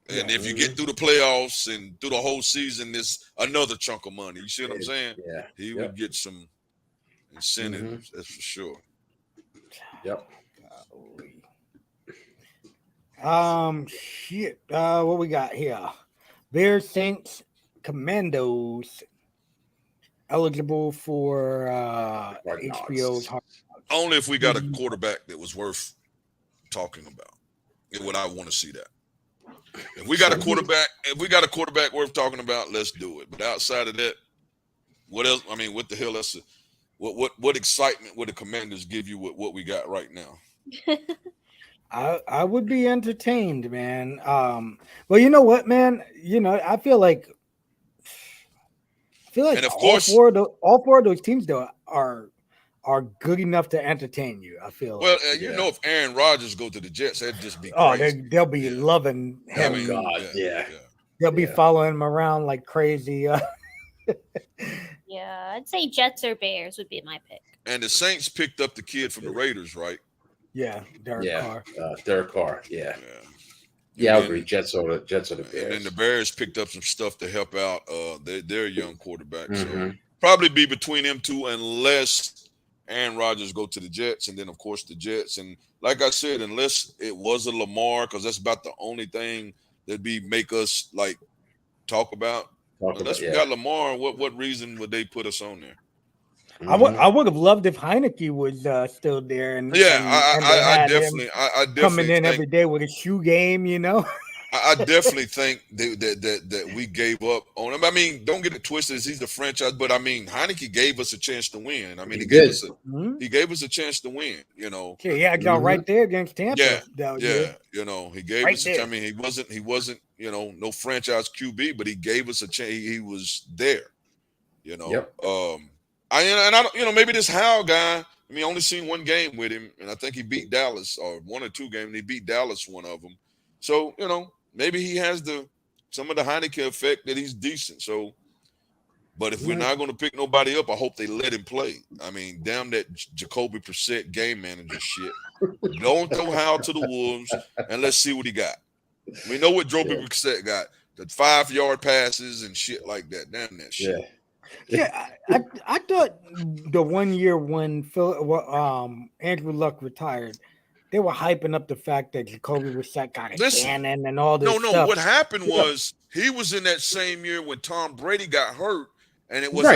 [SPEAKER 2] And if you get through the playoffs and through the whole season, there's another chunk of money. You see what I'm saying?
[SPEAKER 3] Yeah.
[SPEAKER 2] He would get some incentives, that's for sure.
[SPEAKER 3] Yep.
[SPEAKER 1] Shit. What we got here? Bears, Saints, Commandos eligible for HBO's Hard Knocks.
[SPEAKER 2] Only if we got a quarterback that was worth talking about. And would I want to see that? If we got a quarterback worth talking about, let's do it. But outside of that, what else? I mean, what the hell else? What excitement would the Commanders give you with what we got right now?
[SPEAKER 1] I would be entertained, man. Well, you know what, man? You know, I feel like
[SPEAKER 2] and of course,
[SPEAKER 1] all four of those teams though are good enough to entertain you. I feel.
[SPEAKER 2] Well, you know, if Aaron Rodgers go to the Jets, that'd just be
[SPEAKER 1] crazy. They'll be loving him.
[SPEAKER 3] I mean, God,
[SPEAKER 1] They'll be following him around like crazy.
[SPEAKER 4] Yeah, I'd say Jets or Bears would be my pick.
[SPEAKER 2] And the Saints picked up the kid from the Raiders, right?
[SPEAKER 1] Yeah, Derek Carr.
[SPEAKER 3] Derek Carr. Yeah.
[SPEAKER 2] Yeah,
[SPEAKER 3] I agree. Jets are the Bears.
[SPEAKER 2] And then the Bears picked up some stuff to help out their young quarterback. So
[SPEAKER 3] Mhm.
[SPEAKER 2] probably be between them two unless Aaron Rodgers go to the Jets, and then of course the Jets. And like I said, unless it was a Lamar, because that's about the only thing that make us like talk about. Unless we got Lamar, what reason would they put us on there?
[SPEAKER 1] I would have loved if Heineke was still there, and
[SPEAKER 2] I definitely
[SPEAKER 1] coming in
[SPEAKER 2] think,
[SPEAKER 1] every day with a shoe game, you know.
[SPEAKER 2] I definitely think that we gave up on him. I mean, don't get it twisted. He's the franchise, but I mean, Heineke gave us a chance to win. I mean, he gave us a chance to win. You know,
[SPEAKER 1] yeah, y'all right there against Tampa.
[SPEAKER 2] Yeah. You know, he gave
[SPEAKER 1] right
[SPEAKER 2] us.
[SPEAKER 1] There.
[SPEAKER 2] I mean, he wasn't. You know, no franchise QB, but he gave us a chance. He was there. You know, I don't. You know, maybe this Howell guy. I mean, I only seen one game with him, and I think he beat Dallas, or one or two games. And he beat Dallas one of them. So you know. Maybe he has some of the Heineke effect that he's decent. So, but if we're not going to pick nobody up, I hope they let him play. I mean, damn that Jacoby Brissett game manager shit. Don't throw Howell to the wolves, and let's see what he got. We know what Jacoby Brissett got: the 5-yard passes and shit like that. Damn that shit.
[SPEAKER 1] Yeah, I thought the 1 year when Andrew Luck retired, they were hyping up the fact that Jacoby Brissett got a cannon and all this stuff.
[SPEAKER 2] No. What happened was he was in that same year when Tom Brady got hurt, and it was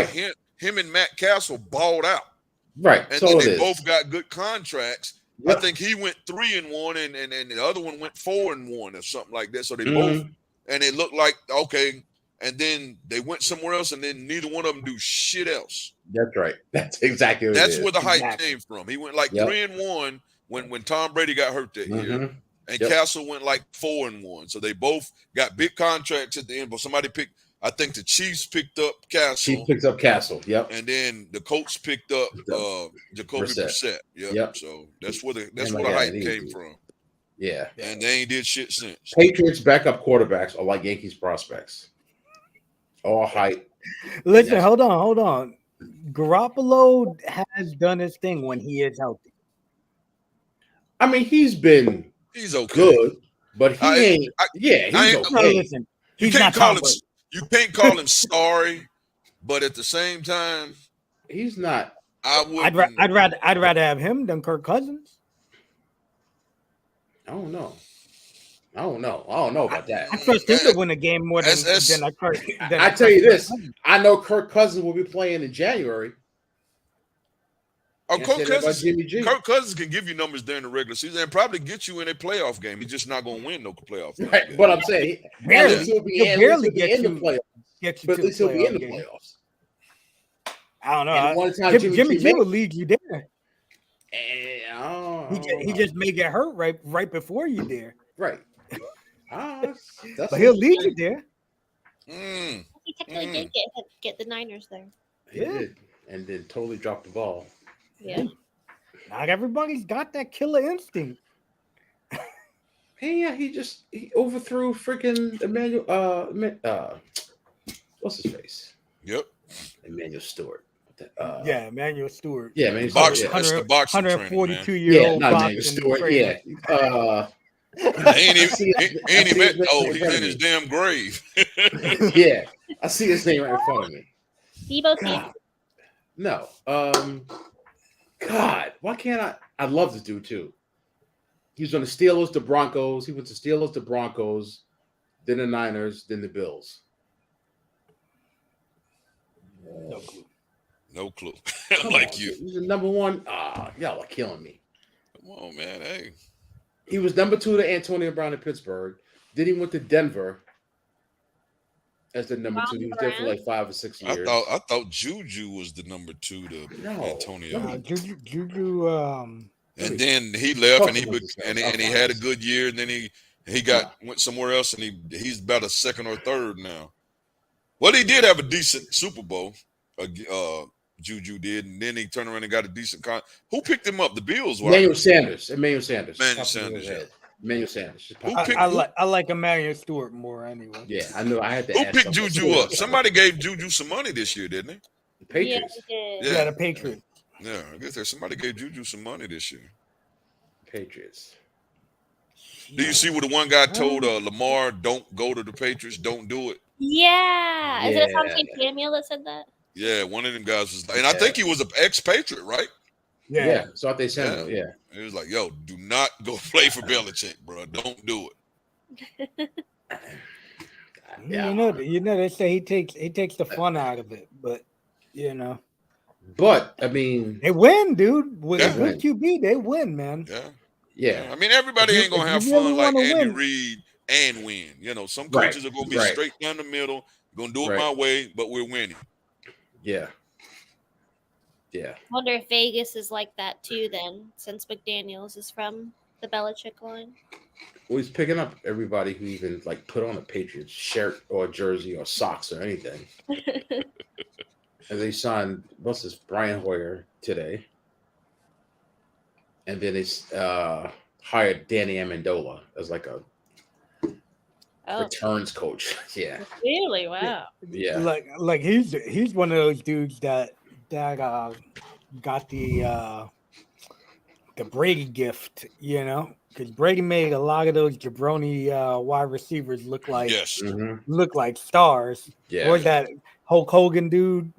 [SPEAKER 2] him and Matt Castle balled out.
[SPEAKER 3] Right.
[SPEAKER 2] And then they both got good contracts. Yep. I think he went 3-1, and the other one went 4-1 or something like that. So they both, and it looked like okay. And then they went somewhere else, and then neither one of them do shit else.
[SPEAKER 3] That's right. That's exactly what
[SPEAKER 2] That's where the hype came from. He went like 3-1 when Tom Brady got hurt that year, and Castle went like 4-1. So they both got big contracts at the end. But somebody picked. I think the Chiefs picked up Castle.
[SPEAKER 3] Chiefs picked up Castle. Yep.
[SPEAKER 2] And then the Colts picked up Jacoby Brissett. Yep. So that's where the hype came from.
[SPEAKER 3] Yeah.
[SPEAKER 2] And they ain't did shit since.
[SPEAKER 3] Patriots backup quarterbacks are like Yankees prospects. All hype.
[SPEAKER 1] Listen, hold on. Garoppolo has done his thing when he is healthy.
[SPEAKER 3] I mean, he's okay. Good, but he ain't. He's okay.
[SPEAKER 1] Listen, you can't
[SPEAKER 2] call him sorry, but at the same time,
[SPEAKER 3] he's not.
[SPEAKER 1] I'd rather have him than Kirk Cousins.
[SPEAKER 3] I don't know about that.
[SPEAKER 1] I trust him to win a game more than Kirk.
[SPEAKER 3] I tell you this, I know Kirk Cousins will be playing in January.
[SPEAKER 2] Oh, Kirk Cousins can give you numbers during the regular season and probably get you in a playoff game. He's just not going to win no playoff game.
[SPEAKER 3] Right, but I'm saying he'll barely get in the playoffs. But at least he'll be in the playoffs.
[SPEAKER 1] I don't know. Jimmy G will lead you there. He just may get hurt right before you there.
[SPEAKER 3] Right.
[SPEAKER 1] But he'll lead you there.
[SPEAKER 4] He technically did get the Niners there.
[SPEAKER 3] He did, and then totally dropped the ball.
[SPEAKER 4] Yeah.
[SPEAKER 1] Not everybody's got that killer instinct.
[SPEAKER 3] Hey, yeah, he overthrew freaking Emmanuel. What's his face?
[SPEAKER 2] Yep.
[SPEAKER 3] Emmanuel Stewart.
[SPEAKER 1] Emmanuel Stewart.
[SPEAKER 3] Yeah, Emmanuel
[SPEAKER 2] Stewart. That's the boxing
[SPEAKER 1] 142-year-old.
[SPEAKER 3] Not Emmanuel Stewart.
[SPEAKER 1] Trainer.
[SPEAKER 3] Yeah.
[SPEAKER 2] He's in his damn grave.
[SPEAKER 3] Yeah, I see his name right in front of me.
[SPEAKER 4] Debo Samuel.
[SPEAKER 3] No. God, why can't I? I love this dude too. He was on the Steelers, the Broncos. He went to Steelers, the Broncos, then the Niners, then the Bills.
[SPEAKER 2] No clue.
[SPEAKER 3] Like you. He's the number one. Y'all are killing me.
[SPEAKER 2] Come on, man. Hey.
[SPEAKER 3] He was number 2 to Antonio Brown in Pittsburgh. Then he went to Denver as the number 2. He was there for like 5 or 6 years.
[SPEAKER 2] I thought Juju was the number 2 to Antonio.
[SPEAKER 1] Juju.
[SPEAKER 2] And then he left, and he had a good year, and then he went somewhere else, and he's about a second or third now. Well, he did have a decent Super Bowl. Juju did, and then he turned around and got a decent Who picked him up? The Bills, right?
[SPEAKER 3] Emmanuel Sanders.
[SPEAKER 2] Emmanuel Sanders.
[SPEAKER 1] I like Emmanuel Stewart more anyway.
[SPEAKER 3] Yeah, I know. I had to.
[SPEAKER 2] Who picked Juju up? Somebody gave Juju some money this year, didn't they?
[SPEAKER 3] The Patriots.
[SPEAKER 1] Yeah, the Patriots.
[SPEAKER 2] Yeah, I guess somebody gave Juju some money this year.
[SPEAKER 3] Patriots.
[SPEAKER 2] Do you see what the one guy told Lamar? Don't go to the Patriots. Don't do it.
[SPEAKER 4] Yeah. Is it Asante Samuel that said that?
[SPEAKER 2] Yeah, one of them guys was, and I think he was an ex-Patriot, right?
[SPEAKER 3] Yeah. So they said, yeah.
[SPEAKER 2] He was like, "Yo, do not go play for Belichick, bro. Don't do it."
[SPEAKER 1] You know, they say he takes the fun out of it, but you know.
[SPEAKER 3] But I mean,
[SPEAKER 1] they win, dude. With a good
[SPEAKER 3] win.
[SPEAKER 1] QB, they win, man.
[SPEAKER 3] Yeah.
[SPEAKER 2] I mean, everybody ain't gonna have
[SPEAKER 1] really
[SPEAKER 2] fun like Andy
[SPEAKER 1] win.
[SPEAKER 2] Reid and win. You know, some coaches are gonna be straight down the middle, gonna do it my way, but we're winning.
[SPEAKER 3] Yeah. Yeah.
[SPEAKER 4] Wonder if Vegas is like that too then, since McDaniels is from the Belichick line.
[SPEAKER 3] Well, he's picking up everybody who even like put on a Patriots shirt or jersey or socks or anything. And they signed Brian Hoyer today. And then they hired Danny Amendola as like a returns coach. Yeah.
[SPEAKER 4] Really? Wow.
[SPEAKER 3] Yeah.
[SPEAKER 1] Like he's one of those dudes that got the Brady gift, you know, because Brady made a lot of those jabroni wide receivers look like stars.
[SPEAKER 3] Yeah.
[SPEAKER 1] Or was that Hulk Hogan dude?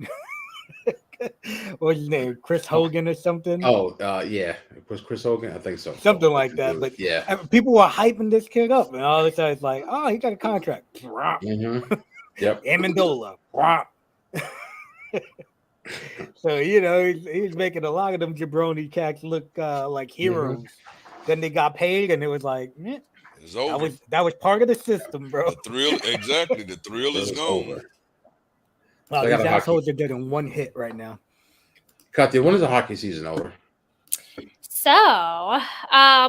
[SPEAKER 1] What's his name? Chris Hogan or something?
[SPEAKER 3] Oh, yeah. It was Chris Hogan? I think so.
[SPEAKER 1] Something like that. But people were hyping this kid up, and all of a sudden it's like, oh, he got a contract.
[SPEAKER 3] Yep.
[SPEAKER 1] Amendola. So, you know, he's making a lot of them jabroni cats look like heroes. Then they got paid, and it was like,
[SPEAKER 2] it's over.
[SPEAKER 1] That was part of the system, bro.
[SPEAKER 2] The thrill, exactly. The thrill is gone.
[SPEAKER 3] Over.
[SPEAKER 1] Oh, these assholes are getting one hit right now.
[SPEAKER 3] Katya, when is the hockey season over?
[SPEAKER 4] So,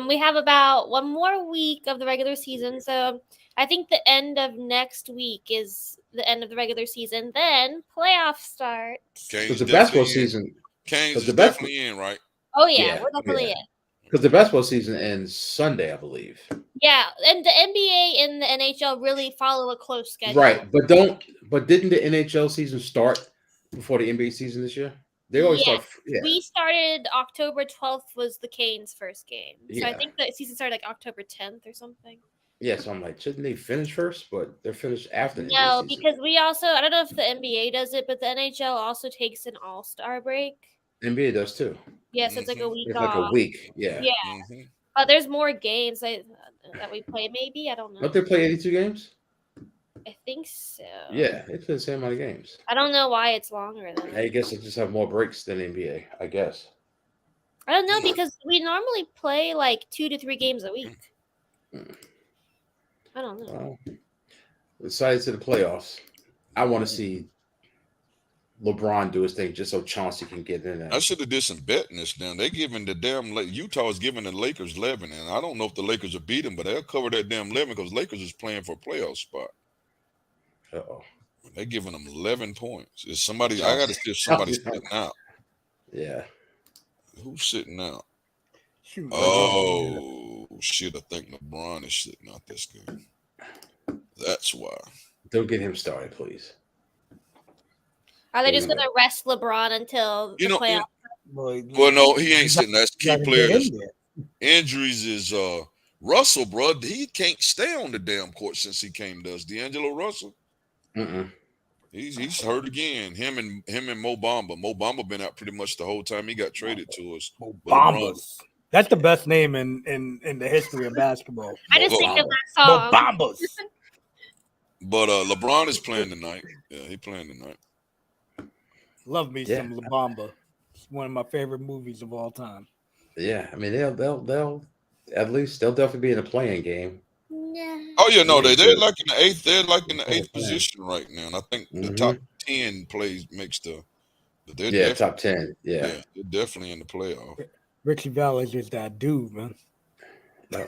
[SPEAKER 4] we have about one more week of the regular season. So, I think the end of next week is the end of the regular season. Then playoffs start.
[SPEAKER 3] Because the basketball season,
[SPEAKER 2] Canes is definitely in, right?
[SPEAKER 4] Oh yeah, we're definitely in.
[SPEAKER 3] Because the basketball season ends Sunday, I believe.
[SPEAKER 4] Yeah, and the NBA and the NHL really follow a close schedule.
[SPEAKER 3] Right, but didn't the NHL season start before the NBA season this year? They always start. Yeah.
[SPEAKER 4] We started October 12th was the Canes' first game. So I think the season started like October 10th or something.
[SPEAKER 3] Yeah, so I'm like, shouldn't they finish first? But they're finished after the
[SPEAKER 4] No,
[SPEAKER 3] NBA season.
[SPEAKER 4] because we also, I don't know if the NBA does it, but the NHL also takes an all-star break.
[SPEAKER 3] NBA does too.
[SPEAKER 4] Yeah, so it's like a week
[SPEAKER 3] It's
[SPEAKER 4] off.
[SPEAKER 3] like a week, yeah.
[SPEAKER 4] Yeah. There's more games that we play, maybe. I don't know.
[SPEAKER 3] Don't they play 82 games?
[SPEAKER 4] I think so.
[SPEAKER 3] Yeah, they play the same amount of games.
[SPEAKER 4] I don't know why it's longer than that.
[SPEAKER 3] I guess they just have more breaks than NBA, I guess.
[SPEAKER 4] I don't know, because we normally play like 2 to 3 games a week. I don't know.
[SPEAKER 3] Well, besides to the playoffs, I want to see LeBron do his thing just so Chauncey can get in there.
[SPEAKER 2] I should have did some betting this damn. They giving the damn Utah is giving the Lakers 11, and I don't know if the Lakers will beat them, but they'll cover that damn 11 because Lakers is playing for a playoff spot. They're giving them 11 points. Is somebody? I got to see if somebody's sitting out.
[SPEAKER 3] Yeah.
[SPEAKER 2] Who's sitting out?
[SPEAKER 1] Shoot,
[SPEAKER 2] shit! I think LeBron is sitting out this game. That's why.
[SPEAKER 3] Don't get him started, please.
[SPEAKER 4] Are they just going to rest LeBron until the playoffs?
[SPEAKER 2] Well, no, he ain't sitting. That's key players. Injuries is Russell, bro. He can't stay on the damn court since he came to us. D'Angelo Russell. He's hurt again. Him and Mo Bamba. Mo Bamba been out pretty much the whole time he got traded to us.
[SPEAKER 1] Mo Bambas. That's the best name in the history of basketball.
[SPEAKER 4] I just think of that song.
[SPEAKER 1] Mo Bambas.
[SPEAKER 2] But LeBron is playing tonight. Yeah, he playing tonight.
[SPEAKER 1] Love me some La Bamba. It's one of my favorite movies of all time.
[SPEAKER 3] Yeah, I mean they'll at least they'll definitely be in a playing game.
[SPEAKER 2] Oh yeah, no, they're like in the eighth. They're like in the eighth position right now, and I think the top 10 plays makes the.
[SPEAKER 3] Top 10. Yeah,
[SPEAKER 2] they're definitely in the playoff.
[SPEAKER 1] Richie Valens is that dude, man.
[SPEAKER 3] No.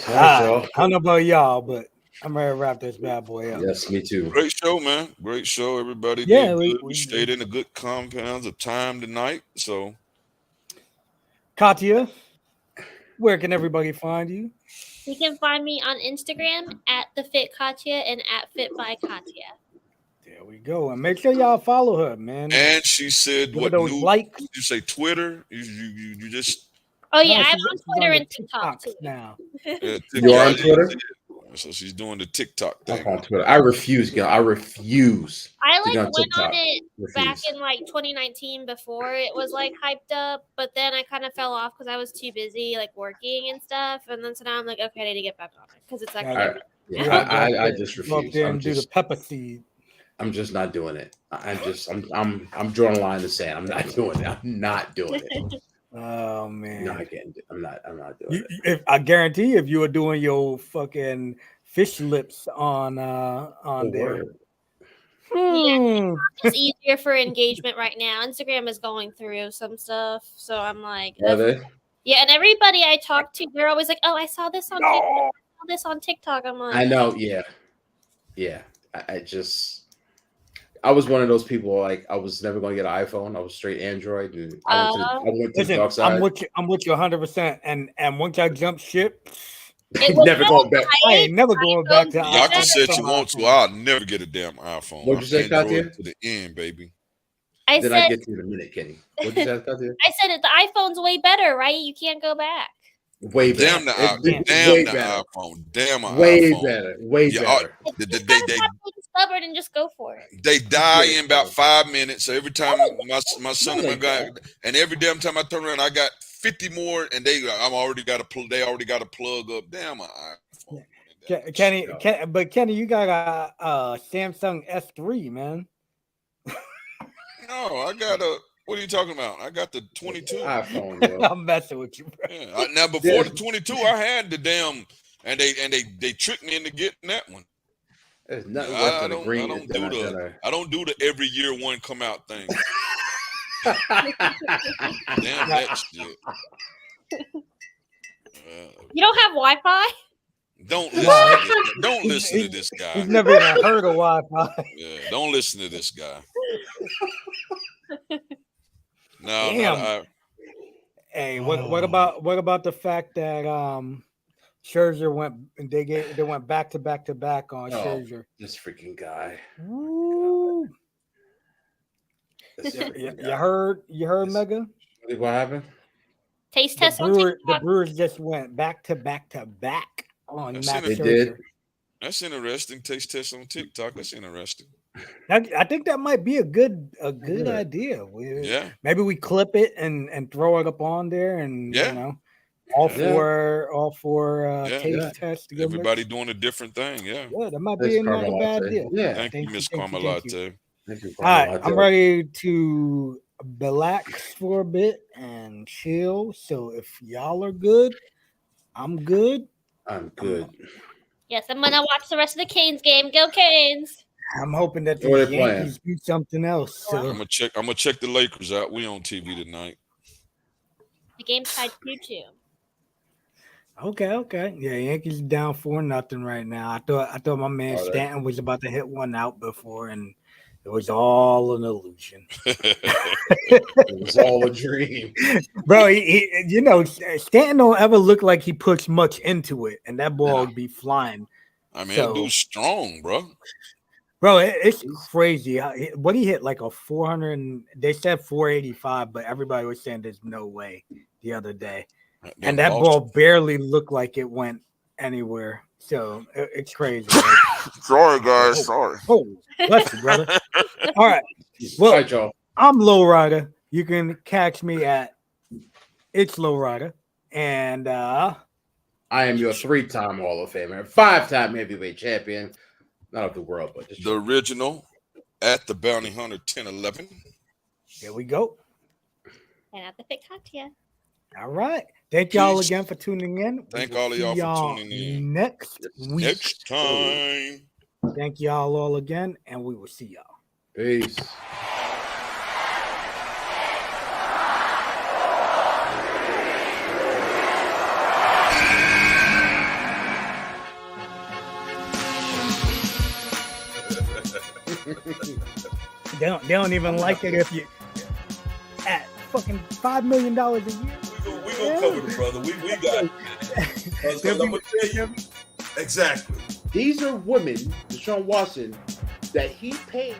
[SPEAKER 1] I don't know about y'all, but I'm ready to wrap this bad boy up.
[SPEAKER 3] Yes, me too.
[SPEAKER 2] Great show, man. Great show. Everybody we stayed in a good compounds of time tonight. So,
[SPEAKER 1] Katya, where can everybody find you?
[SPEAKER 4] You can find me on Instagram at @thefitKatya and @fitbykatya.
[SPEAKER 1] There we go. And make sure y'all follow her, man.
[SPEAKER 2] And she said,
[SPEAKER 1] "What those likes?"
[SPEAKER 2] You say Twitter? You just
[SPEAKER 4] Oh yeah,
[SPEAKER 1] No,
[SPEAKER 4] I'm
[SPEAKER 1] she's
[SPEAKER 4] on
[SPEAKER 1] on
[SPEAKER 4] Twitter
[SPEAKER 1] the
[SPEAKER 4] and TikTok
[SPEAKER 1] TikToks
[SPEAKER 4] too.
[SPEAKER 1] now.
[SPEAKER 2] Yeah,
[SPEAKER 3] You are on Twitter?
[SPEAKER 2] So she's doing the TikTok
[SPEAKER 3] I'm
[SPEAKER 2] thing.
[SPEAKER 3] on Twitter. I refuse. I refuse.
[SPEAKER 4] I
[SPEAKER 3] to
[SPEAKER 4] like
[SPEAKER 3] get
[SPEAKER 4] went
[SPEAKER 3] on TikTok.
[SPEAKER 4] on it back
[SPEAKER 3] Refuse.
[SPEAKER 4] in like 2019 before it was like hyped up, but then I kind of fell off because I was too busy like working and stuff. And then so now I'm like, okay, I need to get back on it because it's actually.
[SPEAKER 3] I just
[SPEAKER 1] Go up
[SPEAKER 3] refuse.
[SPEAKER 1] there and do the pepper seed.
[SPEAKER 3] I'm just not doing it. I'm drawing a line in the sand. I'm not doing it. I'm not doing it.
[SPEAKER 1] Oh man,
[SPEAKER 3] I'm not doing it.
[SPEAKER 1] If I guarantee, if you were doing your fucking fish lips on there,
[SPEAKER 4] Yeah, it's easier for engagement right now. Instagram is going through some stuff, so I'm like,
[SPEAKER 3] Are they?
[SPEAKER 4] yeah. And everybody I talk to, they're always like, "Oh, I saw this on TikTok. I saw this on TikTok." I'm like,
[SPEAKER 3] I know. Yeah. I was one of those people. Like, I was never going to get an iPhone. I was straight Android, and I went to the dark side.
[SPEAKER 1] I'm with you 100%. And once I jump ship,
[SPEAKER 3] never going back.
[SPEAKER 1] I ain't never going back to
[SPEAKER 2] Y'all can say what you want to. I'll never get a damn iPhone.
[SPEAKER 3] What'd you say, Katya?
[SPEAKER 2] To the end, baby.
[SPEAKER 3] I get to you in a minute, Kenny. What'd you say, Katya?
[SPEAKER 4] I said it. The iPhone's way better, right? You can't go back.
[SPEAKER 3] Way better.
[SPEAKER 2] Damn the iPhone. Damn an
[SPEAKER 3] way
[SPEAKER 2] iPhone.
[SPEAKER 3] Better. Way better.
[SPEAKER 4] They stubborn and just go for it.
[SPEAKER 2] They die in about 5 minutes. So every time my son and my guy, and every damn time I turn around, I got 50 more, and they already got a plug up. Damn an iPhone.
[SPEAKER 1] Kenny, you got a Samsung S3, man.
[SPEAKER 2] No, I got a. What are you talking about? I got the 22
[SPEAKER 3] iPhone. Yo.
[SPEAKER 1] I'm messing with you, bro.
[SPEAKER 2] Yeah, now before the 22, I had the damn, and they tricked me into getting that one.
[SPEAKER 3] There's nothing worse than a green.
[SPEAKER 2] I don't do the every year one come out thing. Damn that shit.
[SPEAKER 4] You don't have Wi-Fi?
[SPEAKER 2] Don't listen to this guy.
[SPEAKER 1] He's never even heard of Wi-Fi.
[SPEAKER 2] Yeah, don't listen to this guy. No.
[SPEAKER 1] Hey, what about the fact that Scherzer went back to back on Scherzer?
[SPEAKER 3] This freaking guy.
[SPEAKER 1] Woo. You heard Mega?
[SPEAKER 3] What happened?
[SPEAKER 4] Taste test on
[SPEAKER 1] The
[SPEAKER 4] TikTok.
[SPEAKER 1] Brewers just went back to back on Max
[SPEAKER 3] They
[SPEAKER 1] Scherzer.
[SPEAKER 3] did.
[SPEAKER 2] That's interesting. Taste test on TikTok. That's interesting.
[SPEAKER 1] I think that might be a good idea. Maybe we clip it and throw it up on there, and all four taste tests.
[SPEAKER 2] Everybody doing a different thing. Yeah,
[SPEAKER 1] that might be not a bad idea.
[SPEAKER 3] Yeah,
[SPEAKER 2] thank you, Miss Carmelate.
[SPEAKER 3] Thank you.
[SPEAKER 1] All right, I'm ready to relax for a bit and chill. So if y'all are good, I'm good.
[SPEAKER 3] I'm good.
[SPEAKER 4] Yes, I'm gonna watch the rest of the Canes game. Go Canes!
[SPEAKER 1] I'm hoping that the Yankees do something else. So
[SPEAKER 2] I'm gonna check the Lakers out. We on TV tonight.
[SPEAKER 4] The game's tied 2-2.
[SPEAKER 1] Okay. Yeah, Yankees down 4-0 right now. I thought my man Stanton was about to hit one out before, and it was all an illusion.
[SPEAKER 3] It was all a dream,
[SPEAKER 1] bro. He Stanton don't ever look like he puts much into it, and that ball would be flying.
[SPEAKER 2] I mean, that dude's strong, bro.
[SPEAKER 1] Bro, it's crazy. What he hit like a 400, and they said 485, but everybody was saying there's no way the other day. And that ball barely looked like it went anywhere. So it's crazy.
[SPEAKER 2] Sorry, guys. Sorry.
[SPEAKER 1] Oh, bless you, brother. All right. Well,
[SPEAKER 3] right, y'all.
[SPEAKER 1] I'm Lowrider. You can catch me at It's Lowrider. And
[SPEAKER 3] I am your 3-time Hall of Famer, 5-time heavyweight champion. Not of the world, but
[SPEAKER 2] the original at the Bounty Hunter 1011.
[SPEAKER 1] Here we go.
[SPEAKER 4] And at the Fit Katya.
[SPEAKER 1] All right. Thank y'all again for tuning in.
[SPEAKER 2] Thank all of y'all for tuning in.
[SPEAKER 1] Next week.
[SPEAKER 2] Next time.
[SPEAKER 1] Thank y'all all again, and we will see y'all.
[SPEAKER 3] Peace.
[SPEAKER 1] They don't even like it if you at fucking $5 million a year.
[SPEAKER 2] We gonna cover the brother. We got it. I'm gonna tell you exactly.
[SPEAKER 3] These are women, Deshaun Watson, that he paid